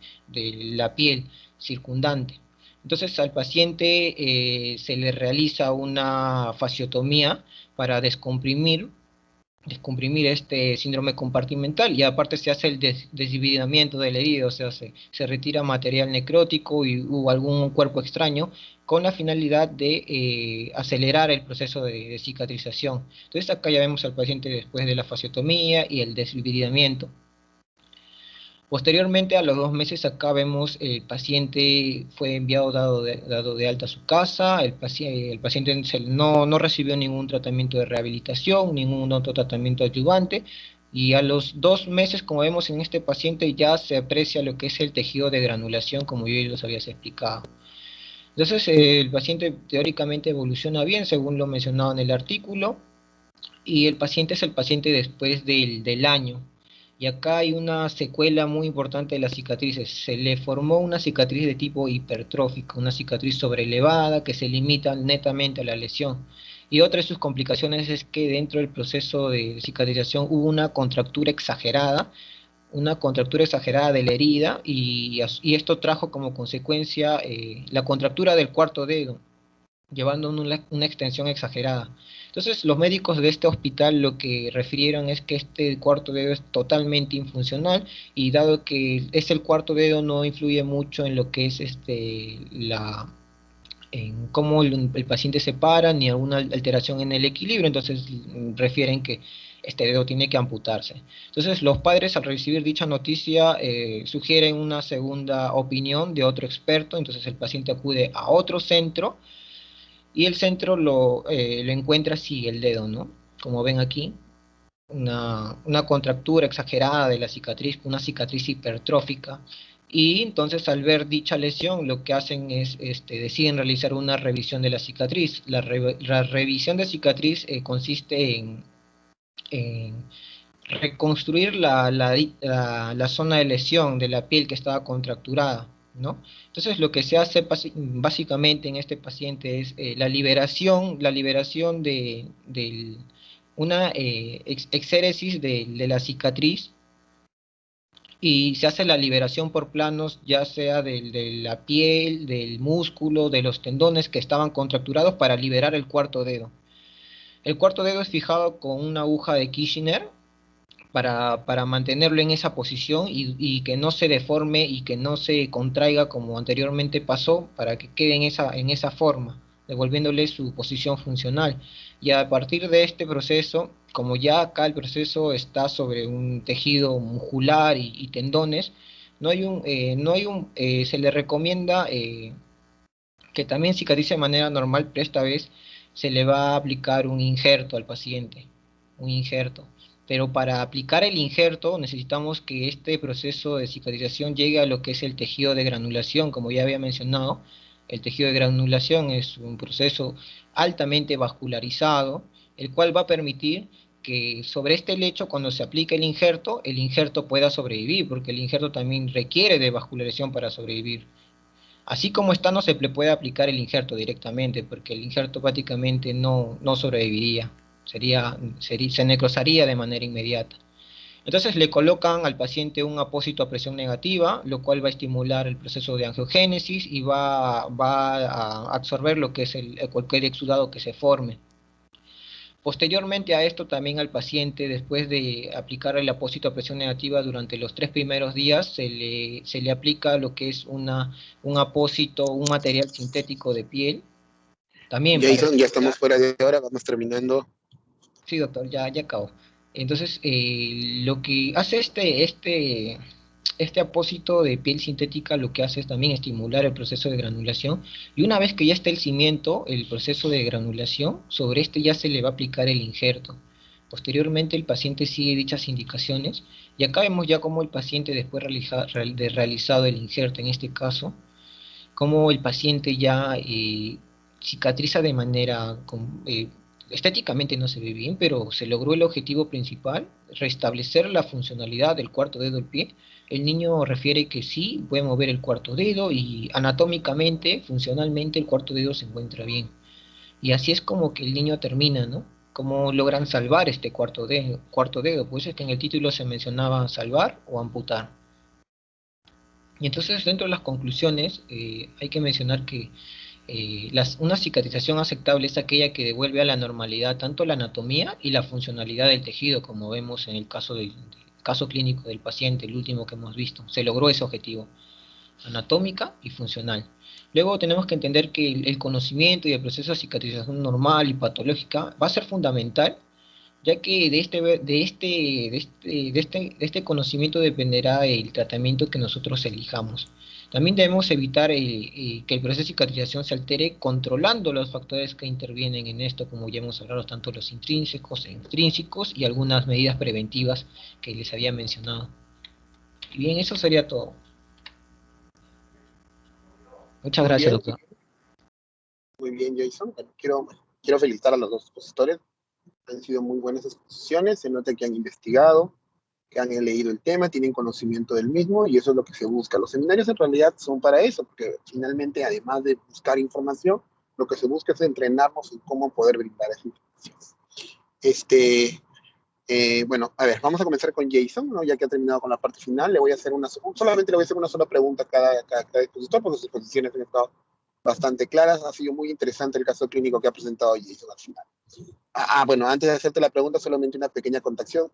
la piel circundante. Entonces al paciente se le realiza una fasciotomía para descomprimir este síndrome compartimental, y aparte se hace el desdividimiento del herido, o sea, se retira material necrótico o algún cuerpo extraño, con la finalidad de acelerar el proceso de cicatrización. Entonces acá ya vemos al paciente después de la fasciotomía y el desdividimiento. Posteriormente, a los 2 meses, acá vemos el paciente fue enviado, dado de alta a su casa. El paciente no recibió ningún tratamiento de rehabilitación, ningún otro tratamiento adyuvante, y a los 2 meses, como vemos en este paciente, ya se aprecia lo que es el tejido de granulación, como yo ya les había explicado. Entonces el paciente teóricamente evoluciona bien, según lo mencionado en el artículo, y el paciente es el paciente después del año. Y acá hay una secuela muy importante de las cicatrices. Se le formó una cicatriz de tipo hipertrófico, una cicatriz sobrelevada que se limita netamente a la lesión. Y otra de sus complicaciones es que dentro del proceso de cicatrización hubo una contractura exagerada, una contractura exagerada de la herida y esto trajo como consecuencia la contractura del cuarto dedo, llevando una extensión exagerada. Entonces, los médicos de este hospital lo que refirieron es que este cuarto dedo es totalmente infuncional y dado que es el cuarto dedo no influye mucho en lo que es en cómo el paciente se para ni alguna alteración en el equilibrio, entonces refieren que este dedo tiene que amputarse. Entonces los padres al recibir dicha noticia sugieren una segunda opinión de otro experto, entonces el paciente acude a otro centro y el centro lo encuentra así el dedo, ¿no? Como ven aquí, una contractura exagerada de la cicatriz, una cicatriz hipertrófica, y entonces al ver dicha lesión lo que hacen es, deciden realizar una revisión de la cicatriz. La revisión de cicatriz consiste en reconstruir la zona de lesión de la piel que estaba contracturada, ¿no? Entonces lo que se hace básicamente en este paciente es la liberación de una exéresis de la cicatriz y se hace la liberación por planos, ya sea de la piel, del músculo, de los tendones que estaban contracturados para liberar el cuarto dedo. El cuarto dedo es fijado con una aguja de Kirchner para mantenerlo en esa posición y que no se deforme y que no se contraiga como anteriormente pasó, para que quede en esa forma, devolviéndole su posición funcional. Y a partir de este proceso, como ya acá el proceso está sobre un tejido muscular y tendones, se le recomienda que también cicatrice de manera normal, pero esta vez se le va a aplicar un injerto al paciente, un injerto. Pero para aplicar el injerto necesitamos que este proceso de cicatrización llegue a lo que es el tejido de granulación, como ya había mencionado. El tejido de granulación es un proceso altamente vascularizado, el cual va a permitir que sobre este lecho, cuando se aplique el injerto pueda sobrevivir, porque el injerto también requiere de vascularización para sobrevivir. Así como está, no se le puede aplicar el injerto directamente, porque el injerto prácticamente no sobreviviría, se necrosaría de manera inmediata. Entonces le colocan al paciente un apósito a presión negativa, lo cual va a estimular el proceso de angiogénesis y va a absorber lo que es cualquier exudado que se forme. Posteriormente a esto, también al paciente, después de aplicar el apósito a presión negativa durante los 3 primeros días, se le aplica lo que es un apósito, un material sintético de piel. También para... Jason, ya estamos fuera de hora, vamos terminando. Sí, doctor, ya acabo. Entonces, lo que hace este apósito de piel sintética, lo que hace es también estimular el proceso de granulación, y una vez que ya está el cimiento, el proceso de granulación, sobre este ya se le va a aplicar el injerto. Posteriormente el paciente sigue dichas indicaciones, y acá vemos ya cómo el paciente, después de realizado el injerto en este caso, cómo el paciente ya cicatriza de manera estéticamente no se ve bien, pero se logró el objetivo principal, restablecer la funcionalidad del cuarto dedo del pie. El niño refiere que sí, puede mover el cuarto dedo y anatómicamente, funcionalmente, el cuarto dedo se encuentra bien. Y así es como que el niño termina, ¿no? Cómo logran salvar este cuarto dedo, pues es que en el título se mencionaba salvar o amputar. Y entonces, dentro de las conclusiones, hay que mencionar que una cicatrización aceptable es aquella que devuelve a la normalidad tanto la anatomía y la funcionalidad del tejido, como vemos en el del caso clínico del paciente, el último que hemos visto. Se logró ese objetivo, anatómica y funcional. Luego tenemos que entender que el conocimiento y el proceso de cicatrización normal y patológica va a ser fundamental, ya que de este conocimiento dependerá el tratamiento que nosotros elijamos. También debemos evitar que el proceso de cicatrización se altere controlando los factores que intervienen en esto, como ya hemos hablado, tanto los intrínsecos e extrínsecos y algunas medidas preventivas que les había mencionado. Y bien, eso sería todo. Muchas Muy gracias, bien, doctor. muy bien, Jason. Quiero felicitar a los dos expositores. Han sido muy buenas exposiciones. Se nota que han investigado, que han leído el tema, tienen conocimiento del mismo, y eso es lo que se busca. Los seminarios en realidad son para eso, porque finalmente, además de buscar información, lo que se busca es entrenarnos en cómo poder brindar esa información. Bueno, a ver, vamos a comenzar con Jason, ¿no? Ya que ha terminado con la parte final, solamente le voy a hacer una sola pregunta a cada expositor, porque sus posiciones han estado bastante claras. Ha sido muy interesante el caso clínico que ha presentado Jason al final. Bueno, antes de hacerte la pregunta, solamente una pequeña acotación.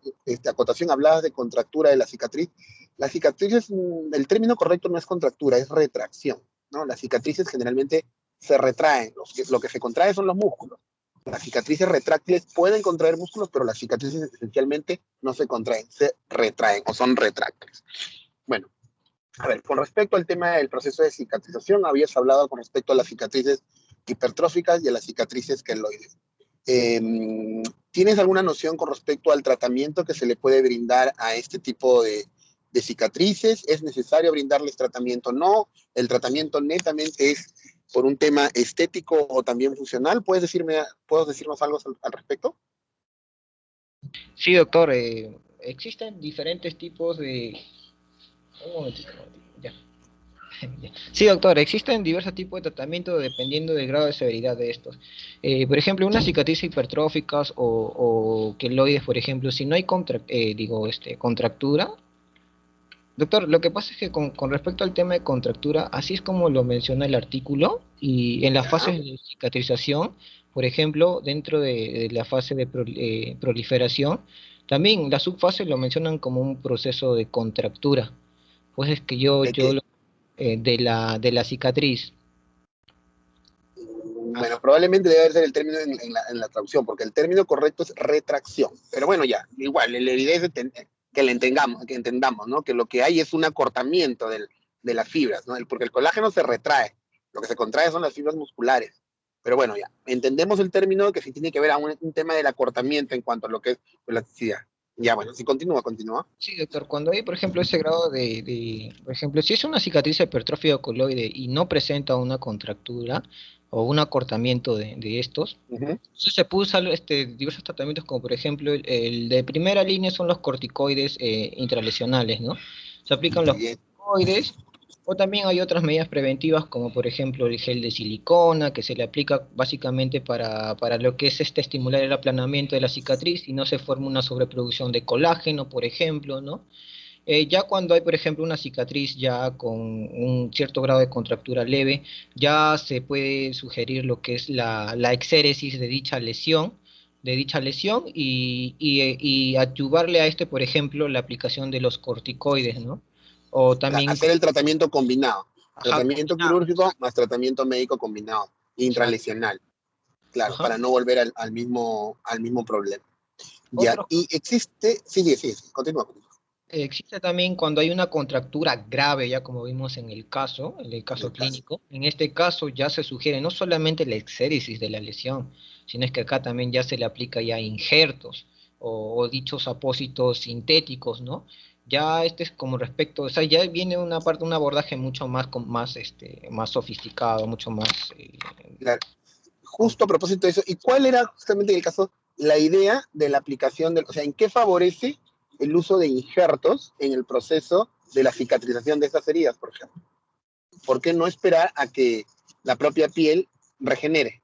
Hablabas de contractura de la cicatriz. La cicatriz el término correcto no es contractura, es retracción, ¿no? Las cicatrices generalmente se retraen, lo que se contrae son los músculos. Las cicatrices retráctiles pueden contraer músculos, pero las cicatrices esencialmente no se contraen, se retraen o son retráctiles. Bueno, a ver, con respecto al tema del proceso de cicatrización, habías hablado con respecto a las cicatrices hipertróficas y a las cicatrices queloides. ¿Tienes alguna noción con respecto al tratamiento que se le puede brindar a este tipo de cicatrices? ¿Es necesario brindarles tratamiento? No, el tratamiento netamente es por un tema estético o también funcional. ¿Puedes decirnos algo al respecto? Sí, doctor, existen diferentes tipos de... Un momentito, ya. Sí, doctor, existen diversos tipos de tratamiento dependiendo del grado de severidad de estos. Por ejemplo, unas cicatrices hipertróficas o queloides, por ejemplo, si no hay contractura. Doctor, lo que pasa es que con respecto al tema de contractura, así es como lo menciona el artículo, y en las Ya. fases de cicatrización, por ejemplo, dentro de la fase de proliferación, también las subfases lo mencionan como un proceso de contractura. Pues es que ¿De qué? de la cicatriz. Bueno, probablemente debe ser el término en la traducción, porque el término correcto es retracción. Pero bueno, ya, igual, la idea es que entendamos, ¿no? Que lo que hay es un acortamiento de las fibras, ¿no? Porque el colágeno se retrae, lo que se contrae son las fibras musculares. Pero bueno, ya, entendemos el término que sí tiene que ver a un tema del acortamiento en cuanto a lo que es elasticidad. Ya, bueno, si continúa. Sí, doctor, cuando hay, por ejemplo, ese grado por ejemplo, si es una cicatriz hipertrofia coloide y no presenta una contractura o un acortamiento de estos, Ujú. entonces se puede usar diversos tratamientos, como por ejemplo el de primera línea son los corticoides intralesionales, ¿no? Se aplican los Bien. corticoides, o también hay otras medidas preventivas, como por ejemplo el gel de silicona, que se le aplica básicamente para lo que es estimular el aplanamiento de la cicatriz y no se forma una sobreproducción de colágeno, por ejemplo, ¿no? Ya cuando hay, por ejemplo, una cicatriz ya con un cierto grado de contractura leve, ya se puede sugerir lo que es la exéresis de dicha lesión y adyuvarle a este, por ejemplo, la aplicación de los corticoides, ¿no? O también, Hacer el tratamiento combinado. ajá, Tratamiento combinado, quirúrgico más tratamiento médico combinado, exacto, intralesional. Claro, ajá. para no volver al mismo problema. Ya, Otros y existe, sí, continúa. Existe también cuando hay una contractura grave, ya como vimos en el En caso el caso. clínico. En este caso ya se sugiere no solamente la exéresis de la lesión, sino es que acá también ya se le aplica ya injertos o dichos apósitos sintéticos, ¿no? Ya este es como respecto, o sea, ya viene una parte, un abordaje mucho más, más sofisticado, mucho más Claro. Justo a complejo. propósito de eso, ¿y cuál era justamente en el caso la idea de la aplicación o sea, en qué favorece el uso de injertos en el proceso de la cicatrización de estas heridas, por ejemplo? ¿Por qué no esperar a que la propia piel regenere?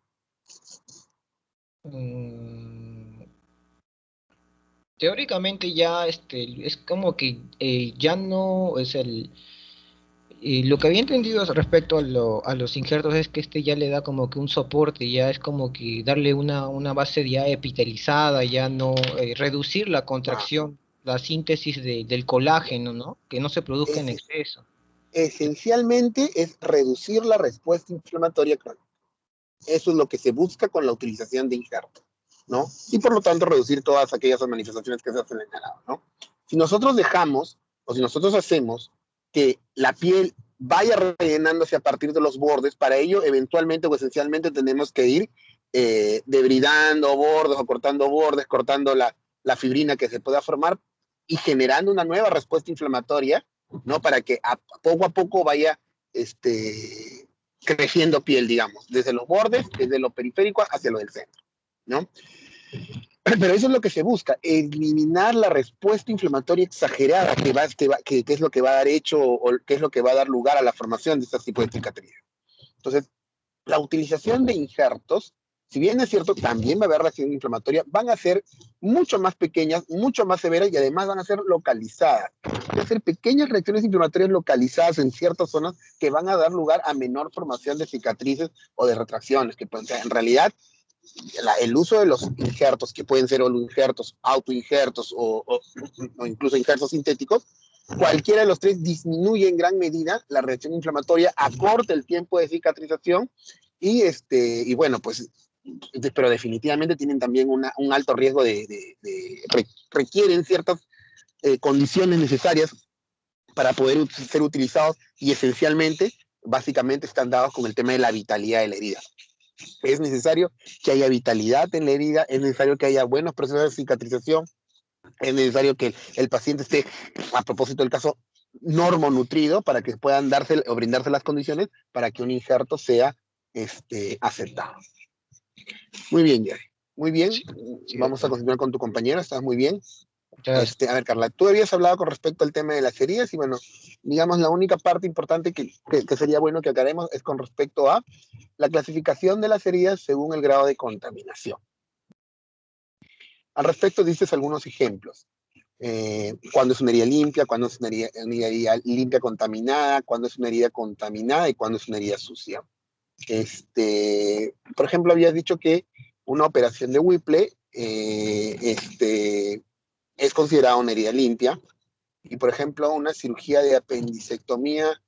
Mm, Teóricamente ya es como que ya no es y lo que había entendido respecto a los injertos es que ya le da como que un soporte, ya es como que darle una base ya epitelizada, ya no reducir la Ah, contracción, la síntesis del colágeno, ¿no? Que no se produzca en es, exceso. esencialmente es reducir la respuesta inflamatoria crónica. Eso es lo que se busca con la utilización de injertos, ¿no? Y por lo tanto reducir todas aquellas manifestaciones que se han señalado, ¿no? Si nosotros dejamos o si nosotros hacemos que la piel vaya rellenándose a partir de los bordes, para ello eventualmente o esencialmente tenemos que ir debridando bordes o cortando bordes, cortando la fibrina que se pueda formar y generando una nueva respuesta inflamatoria, ¿no? Para que poco a poco vaya creciendo piel, digamos, desde los bordes, desde lo periférico hacia lo del centro, ¿no? Pero eso es lo que se busca, eliminar la respuesta inflamatoria exagerada que es lo que va a dar hecho o qué es lo que va a dar lugar a la formación de este tipo de cicatrices. Entonces, la utilización de injertos Si bien es cierto, también va a haber reacción inflamatoria, van a ser mucho más pequeñas, mucho más severas y además van a ser localizadas. Van a ser pequeñas reacciones inflamatorias localizadas en ciertas zonas que van a dar lugar a menor formación de cicatrices o de retracciones, que pueden ser, en realidad, el uso de los injertos, que pueden ser injertos, autoinjertos o incluso injertos sintéticos, cualquiera de los tres disminuye en gran medida la reacción inflamatoria, acorta el tiempo de cicatrización y bueno, pues, pero definitivamente tienen también un alto riesgo requieren ciertas condiciones necesarias para poder ser utilizados y esencialmente, básicamente están dados con el tema de la vitalidad de la herida. Es necesario que haya vitalidad en la herida, es necesario que haya buenos procesos de cicatrización, es necesario que el paciente esté, a propósito del caso, normonutrido para que puedan darse o brindarse las condiciones para que un injerto sea aceptado. Muy bien, Jerry. Muy bien. Sí, Vamos a continuar con tu compañero. Estás muy bien. muchas A ver, Carla, tú habías hablado con respecto al tema de las heridas y bueno, digamos, la única parte importante que sería bueno que aclaremos es con respecto a la clasificación de las heridas según el grado de contaminación. Al respecto, dices algunos ejemplos. Cuando es una herida limpia, cuando es una herida limpia contaminada, cuando es una herida contaminada y cuando es una herida sucia. Por ejemplo, habías dicho que una operación de Whipple es considerada una herida limpia y, por ejemplo, una cirugía de apendicectomía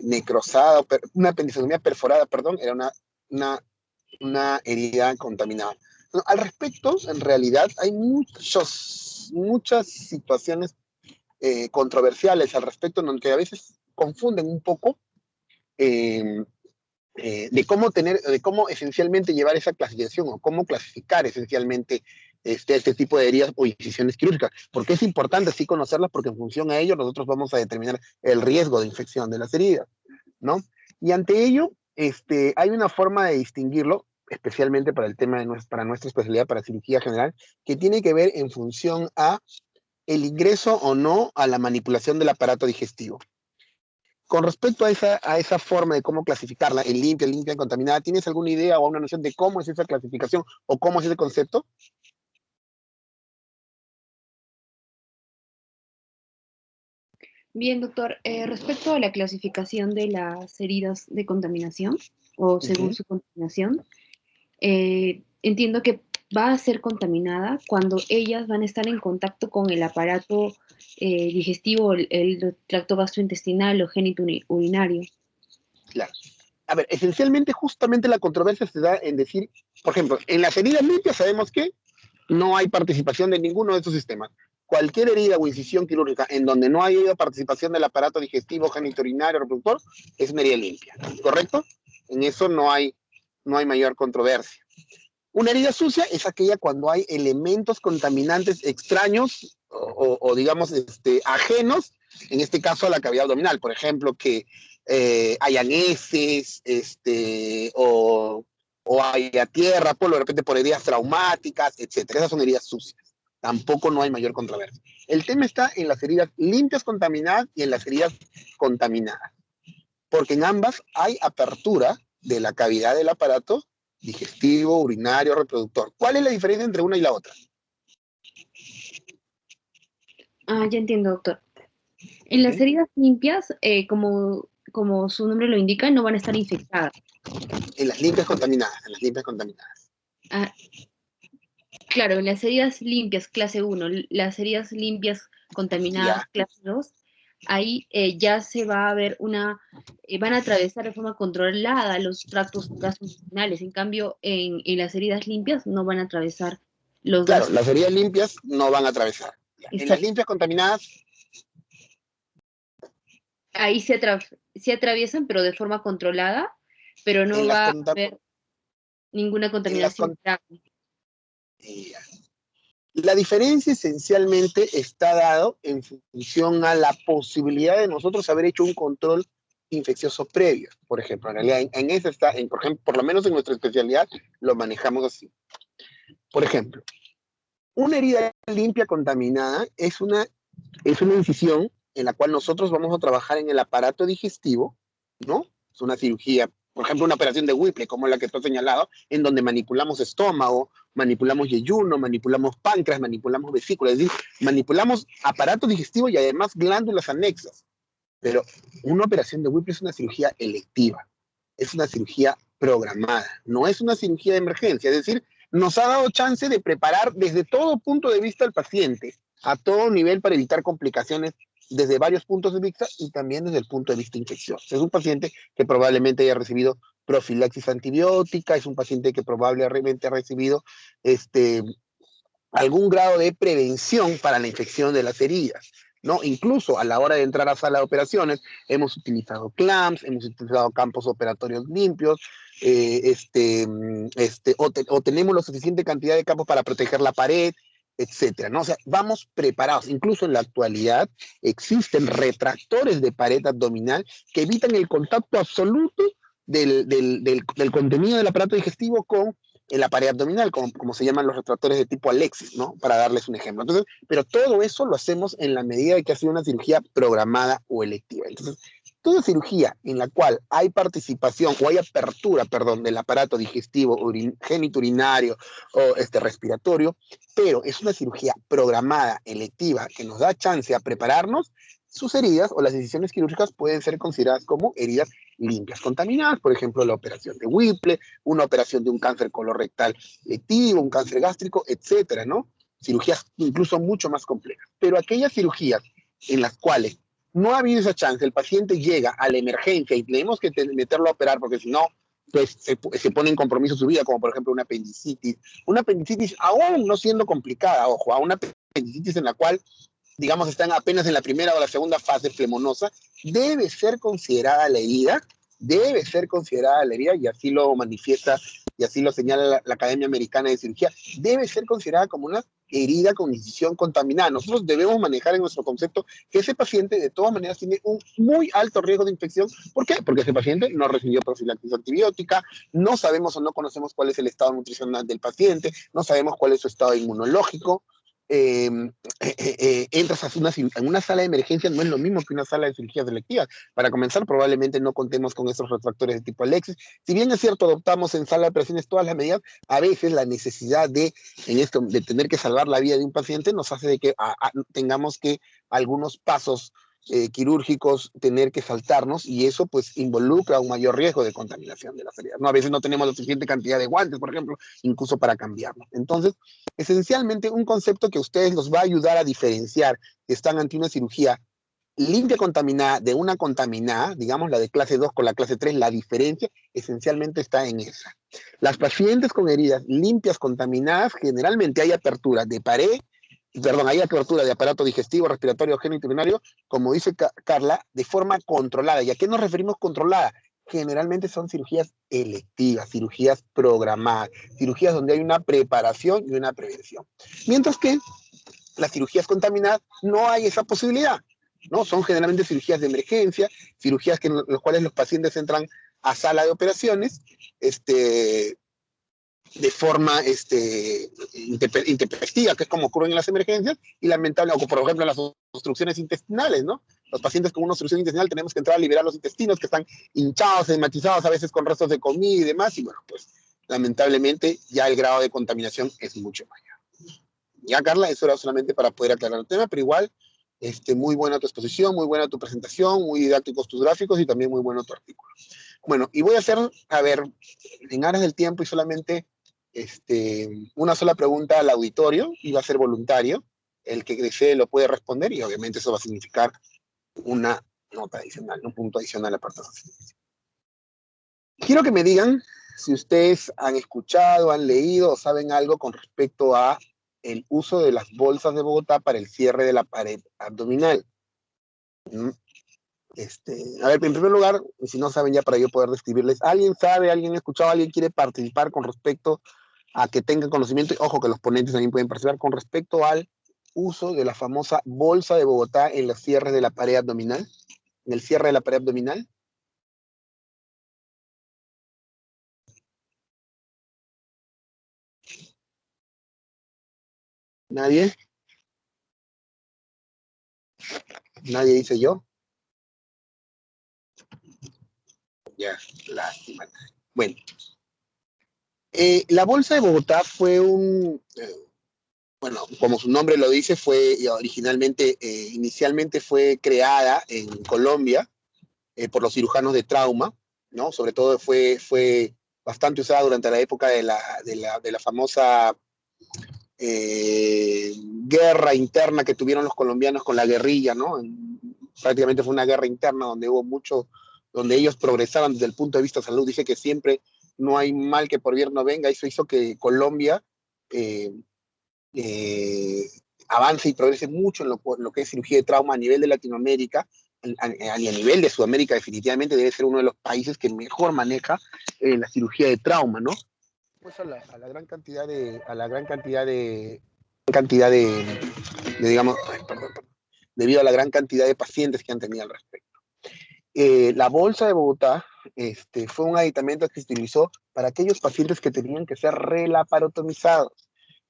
necrosada, una apendicectomía perforada, perdón, era una herida contaminada. No, al respecto, en realidad, hay muchas situaciones controversiales al respecto, en donde a veces confunden un poco de cómo esencialmente llevar esa clasificación o cómo clasificar esencialmente este tipo de heridas o incisiones quirúrgicas. Porque es importante así conocerlas porque en función a ello nosotros vamos a determinar el riesgo de infección de las heridas, ¿no? Y ante ello, hay una forma de distinguirlo, especialmente para el tema para nuestra especialidad, para cirugía general, que tiene que ver en función a el ingreso o no a la manipulación del aparato digestivo. Con respecto a esa forma de cómo clasificarla, en limpia, contaminada, ¿tienes alguna idea o una noción de cómo es esa clasificación o cómo es ese concepto? Bien, doctor, respecto a la clasificación de las heridas de contaminación o según su contaminación, entiendo que va a ser contaminada cuando ellas van a estar en contacto con el aparato digestivo, el tracto gastrointestinal o génito urinario. Claro. A ver, esencialmente, justamente la controversia se da en decir, por ejemplo, en las heridas limpias sabemos que no hay participación de ninguno de estos sistemas. Cualquier herida o incisión quirúrgica en donde no haya participación del aparato digestivo, genitourinario, reproductor, es una herida limpia, ¿correcto? En eso no hay mayor controversia. Una herida sucia es aquella cuando hay elementos contaminantes extraños o digamos, ajenos, en este caso a la cavidad abdominal. Por ejemplo, que hayan heces, o haya tierra, de repente por heridas traumáticas, etc. Esas son heridas sucias. Tampoco no hay mayor controversia. El tema está en las heridas limpias contaminadas y en las heridas contaminadas. Porque en ambas hay apertura de la cavidad del aparato digestivo, urinario, reproductor. ¿Cuál es la diferencia entre una y la otra? Ya entiendo, doctor. En las heridas limpias, como su nombre lo indica, no van a estar infectadas. En las limpias contaminadas, Ah, claro, en las heridas limpias, clase 1, las heridas limpias contaminadas, Ya. clase 2, ahí ya se va a ver van a atravesar de forma controlada los tractos gastrointestinales. En cambio, en las heridas limpias no van a atravesar los Claro, dos. las heridas limpias no van a atravesar. En las limpias contaminadas, Ahí se atraviesan, pero de forma controlada, pero no en las, va a conta- haber ninguna en las contaminación con- grave. La diferencia esencialmente está dado en función a la posibilidad de nosotros haber hecho un control infeccioso previo. Por ejemplo, en realidad en eso está, por ejemplo, por lo menos en nuestra especialidad lo manejamos así. Por ejemplo, una herida limpia contaminada es una incisión en la cual nosotros vamos a trabajar en el aparato digestivo, ¿no? Es una cirugía por ejemplo, una operación de Whipple, como la que tú has señalado, en donde manipulamos estómago, manipulamos yeyuno, manipulamos páncreas, manipulamos vesícula, es decir, manipulamos aparato digestivo y además glándulas anexas. Pero una operación de Whipple es una cirugía electiva, es una cirugía programada, no es una cirugía de emergencia, es decir, nos ha dado chance de preparar desde todo punto de vista al paciente, a todo nivel para evitar complicaciones desde varios puntos de vista y también desde el punto de vista infeccioso. Es un paciente que probablemente haya recibido profilaxis antibiótica, es un paciente que probablemente ha recibido algún grado de prevención para la infección de las heridas, ¿no? Incluso a la hora de entrar a sala de operaciones, hemos utilizado clamps, hemos utilizado campos operatorios limpios, o tenemos la suficiente cantidad de campos para proteger la pared, etcétera, ¿no? O sea, vamos preparados. Incluso en la actualidad existen retractores de pared abdominal que evitan el contacto absoluto del contenido del aparato digestivo con en la pared abdominal, como se llaman los retractores de tipo Alexis, ¿no? Para darles un ejemplo. Entonces, pero todo eso lo hacemos en la medida de que ha sido una cirugía programada o electiva. Entonces, toda cirugía en la cual hay participación o hay apertura, perdón, del aparato digestivo, genitourinario o respiratorio, pero es una cirugía programada, electiva, que nos da chance a prepararnos, sus heridas o las decisiones quirúrgicas pueden ser consideradas como heridas limpias contaminadas, por ejemplo, la operación de Whipple, una operación de un cáncer colorectal lectivo, un cáncer gástrico, etcétera, ¿no? Cirugías incluso mucho más complejas. Pero aquellas cirugías en las cuales no ha habido esa chance, el paciente llega a la emergencia y tenemos que meterlo a operar porque si no, pues se pone en compromiso su vida, como por ejemplo una apendicitis aún no siendo complicada, ojo, a una apendicitis en la cual digamos, están apenas en la primera o la segunda fase flemonosa, debe ser considerada la herida, y así lo manifiesta y así lo señala la Academia Americana de Cirugía, debe ser considerada como una herida con incisión contaminada. Nosotros debemos manejar en nuestro concepto que ese paciente de todas maneras tiene un muy alto riesgo de infección. ¿Por qué? Porque ese paciente no recibió profilaxis antibiótica, no sabemos o no conocemos cuál es el estado nutricional del paciente, no sabemos cuál es su estado inmunológico, entras en una sala de emergencia, no es lo mismo que una sala de cirugías selectivas. Para comenzar, probablemente no contemos con esos retractores de tipo Alexis. Si bien es cierto, adoptamos en sala de operaciones todas las medidas, a veces la necesidad de tener que salvar la vida de un paciente nos hace de que tengamos que algunos pasos quirúrgicos tener que saltarnos y eso pues involucra un mayor riesgo de contaminación de las heridas, ¿no? A veces no tenemos la suficiente cantidad de guantes, por ejemplo, incluso para cambiarlo. Entonces, esencialmente un concepto que a ustedes los va a ayudar a diferenciar que están ante una cirugía limpia contaminada de una contaminada, digamos la de clase 2 con la clase 3, la diferencia esencialmente está en esa. Las pacientes con heridas limpias contaminadas, generalmente hay apertura de pared, perdón, hay apertura de aparato digestivo, respiratorio, genitourinario, como dice Carla, de forma controlada. ¿Y a qué nos referimos controlada? Generalmente son cirugías electivas, cirugías programadas, cirugías donde hay una preparación y una prevención. Mientras que las cirugías contaminadas no hay esa posibilidad, ¿no? Son generalmente cirugías de emergencia, cirugías en las cuales los pacientes entran a sala de operaciones, de forma intempestiva, que es como ocurre en las emergencias, y lamentable, o por ejemplo en las obstrucciones intestinales, ¿no? Los pacientes con una obstrucción intestinal tenemos que entrar a liberar los intestinos que están hinchados, hematizados, a veces con restos de comida y demás, y bueno, pues lamentablemente ya el grado de contaminación es mucho mayor. Ya, Carla, eso era solamente para poder aclarar el tema, pero igual, muy buena tu exposición, muy buena tu presentación, muy didácticos tus gráficos y también muy bueno tu artículo. Bueno, y voy a hacer, a ver, en aras del tiempo y solamente una sola pregunta al auditorio, y va a ser voluntario. El que desee lo puede responder y obviamente eso va a significar una nota adicional, un punto adicional a parte de la. Quiero que me digan si ustedes han escuchado, han leído o saben algo con respecto a el uso de las bolsas de Bogotá para el cierre de la pared abdominal. A ver, en primer lugar, si no saben ya para yo poder describirles, ¿alguien sabe, alguien ha escuchado, alguien quiere participar con respecto a que tengan conocimiento? Y ojo que los ponentes también pueden participar con respecto al uso de la famosa bolsa de Bogotá en los cierres de la pared abdominal, en el cierre de la pared abdominal. ¿Nadie? ¿Nadie dice yo? Ya, lástima. Bueno, la Bolsa de Bogotá fue bueno, como su nombre lo dice, fue originalmente, inicialmente fue creada en Colombia por los cirujanos de trauma, ¿no? Sobre todo fue bastante usada durante la época de la famosa guerra interna que tuvieron los colombianos con la guerrilla, ¿no? Prácticamente fue una guerra interna donde hubo mucho, donde ellos progresaban desde el punto de vista de salud. Dice que siempre no hay mal que por bien no venga. Eso hizo que Colombia eh, eh, avance y progrese mucho en lo que es cirugía de trauma a nivel de Latinoamérica, a nivel de Sudamérica definitivamente debe ser uno de los países que mejor maneja la cirugía de trauma, ¿no? Pues a la gran cantidad de digamos, ay, perdón, debido a la gran cantidad de pacientes que han tenido al respecto. La Bolsa de Bogotá fue un aditamento que se utilizó para aquellos pacientes que tenían que ser relaparotomizados,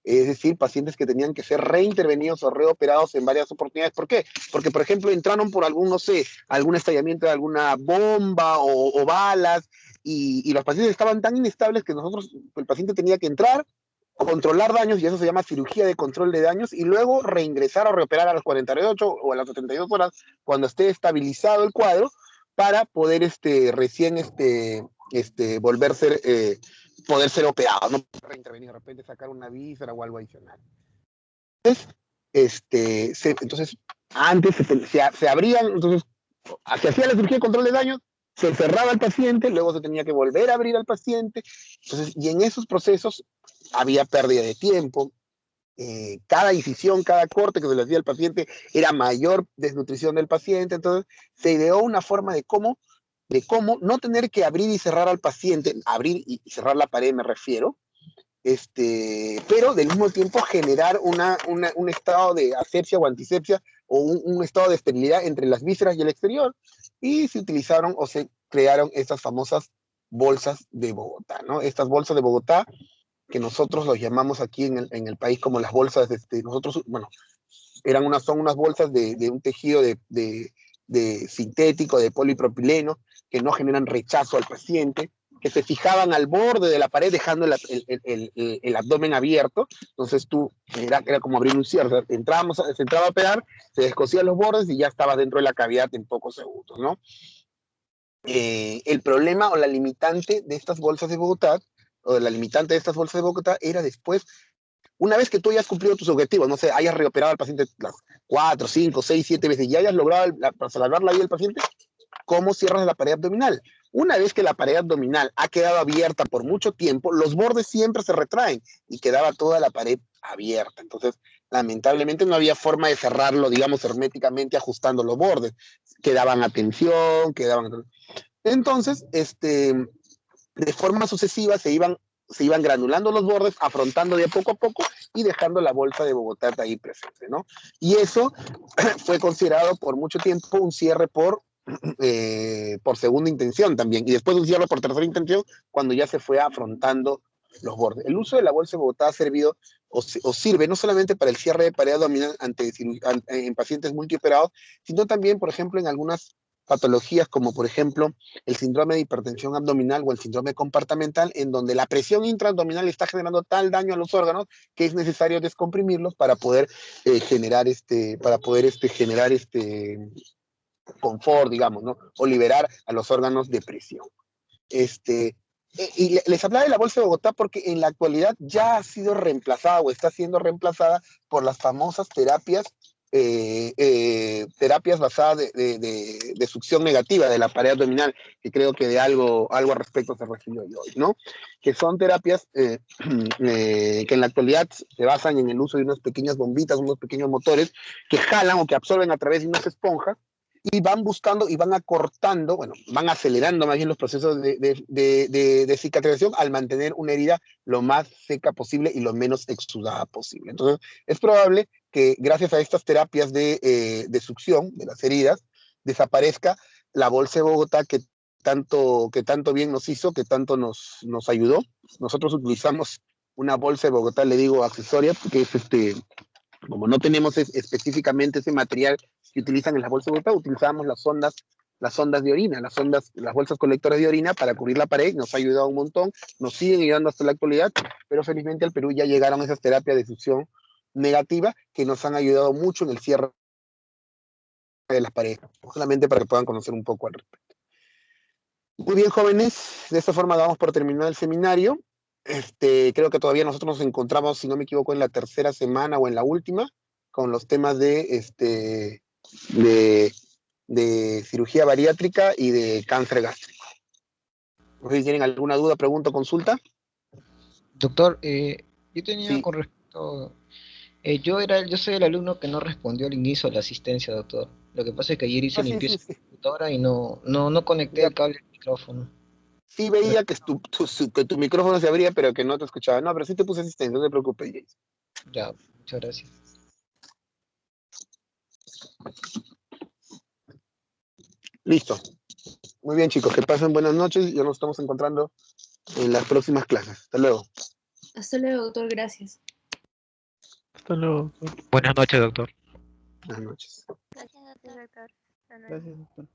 es decir, pacientes que tenían que ser reintervenidos o reoperados en varias oportunidades. ¿Por qué? Porque, por ejemplo, entraron por algún, no sé, algún estallamiento de alguna bomba o balas, y los pacientes estaban tan inestables que el paciente tenía que entrar, controlar daños, y eso se llama cirugía de control de daños, y luego reingresar o reoperar a las 48 o a las 72 horas, cuando esté estabilizado el cuadro, para poder recién poder ser operado, no reintervenir, de repente sacar una víscera o algo adicional. Entonces antes se abrían, entonces se hacía la cirugía de control de daños, se cerraba al paciente, luego se tenía que volver a abrir al paciente, entonces, y en esos procesos había pérdida de tiempo, cada incisión, cada corte que se le hacía al paciente era mayor desnutrición del paciente. Entonces se ideó una forma de cómo no tener que abrir y cerrar al paciente, abrir y cerrar la pared me refiero, pero del mismo tiempo generar un estado de asepsia o antisepsia o un estado de esterilidad entre las vísceras y el exterior, y se utilizaron o se crearon estas famosas bolsas de Bogotá, ¿no? Estas bolsas de Bogotá que nosotros los llamamos aquí en el país como las bolsas, nosotros, bueno, son unas bolsas de un tejido de sintético, de polipropileno, que no generan rechazo al paciente, que se fijaban al borde de la pared dejando el abdomen abierto. Entonces era como abrir un cierre, se entraba a operar, se descosían los bordes y ya estaba dentro de la cavidad en pocos segundos, ¿no? El problema o la limitante de estas bolsas de Bogotá, era después, una vez que tú hayas cumplido tus objetivos, no sé, hayas reoperado al paciente las 4, 5, 6, 7 veces y hayas logrado salvar la vida del paciente, ¿cómo cierras la pared abdominal? Una vez que la pared abdominal ha quedado abierta por mucho tiempo, los bordes siempre se retraen y quedaba toda la pared abierta. Entonces, lamentablemente no había forma de cerrarlo, digamos, herméticamente ajustando los bordes. Quedaban a tensión, Entonces, de forma sucesiva se iban granulando los bordes, afrontando de poco a poco y dejando la bolsa de Bogotá ahí presente, ¿no? Y eso fue considerado por mucho tiempo un cierre por segunda intención también, y después un cierre por tercera intención cuando ya se fue afrontando los bordes. El uso de la bolsa de Bogotá ha servido o sirve no solamente para el cierre de pared abdominal en pacientes multioperados, sino también, por ejemplo, en algunas patologías como por ejemplo el síndrome de hipertensión abdominal o el síndrome compartimental, en donde la presión intraabdominal está generando tal daño a los órganos que es necesario descomprimirlos para poder generar confort, digamos, ¿no? O liberar a los órganos de presión. Y les hablaba de la Bolsa de Bogotá porque en la actualidad ya ha sido reemplazada o está siendo reemplazada por las famosas terapias basadas de succión negativa de la pared abdominal, que creo que de algo al respecto se refirió hoy, ¿no? Que son terapias que en la actualidad se basan en el uso de unas pequeñas bombitas, unos pequeños motores que jalan o que absorben a través de unas esponjas y van buscando y van acortando, bueno, van acelerando más bien los procesos de cicatrización al mantener una herida lo más seca posible y lo menos exudada posible. Entonces, es probable que gracias a estas terapias de succión de las heridas desaparezca la Bolsa de Bogotá que tanto bien nos hizo, que tanto nos ayudó. Nosotros utilizamos una Bolsa de Bogotá, le digo accesoria, porque es como no tenemos específicamente ese material que utilizan en las bolsas de Bogotá, utilizamos las sondas las ondas de orina, las bolsas colectoras de orina para cubrir la pared, nos ha ayudado un montón, nos siguen ayudando hasta la actualidad, pero felizmente al Perú ya llegaron esas terapias de succión negativa que nos han ayudado mucho en el cierre de las paredes, solamente para que puedan conocer un poco al respecto. Muy bien, jóvenes, de esta forma damos por terminado el seminario. Creo que todavía nosotros nos encontramos, si no me equivoco, en la tercera semana o en la última, con los temas de cirugía bariátrica y de cáncer gástrico. No sé si tienen alguna duda, pregunta o consulta. Doctor, yo tenía Sí. con respecto... yo soy el alumno que no respondió al inicio de la asistencia, doctor. Lo que pasa es que ayer hice Sí, limpieza sí. de computadora y no conecté Ya, el cable del micrófono. sí veía que que tu micrófono se abría, pero que no te escuchaba. No, pero sí te puse asistencia, no te preocupes, Jason. Ya, muchas gracias. Listo. Muy bien, chicos, que pasen buenas noches. Ya nos estamos encontrando en las próximas clases. Hasta luego. Hasta luego, doctor, gracias. Hasta luego, doctor. Buenas noches, doctor. Buenas noches. Gracias, doctor. Hasta luego. Gracias, doctor.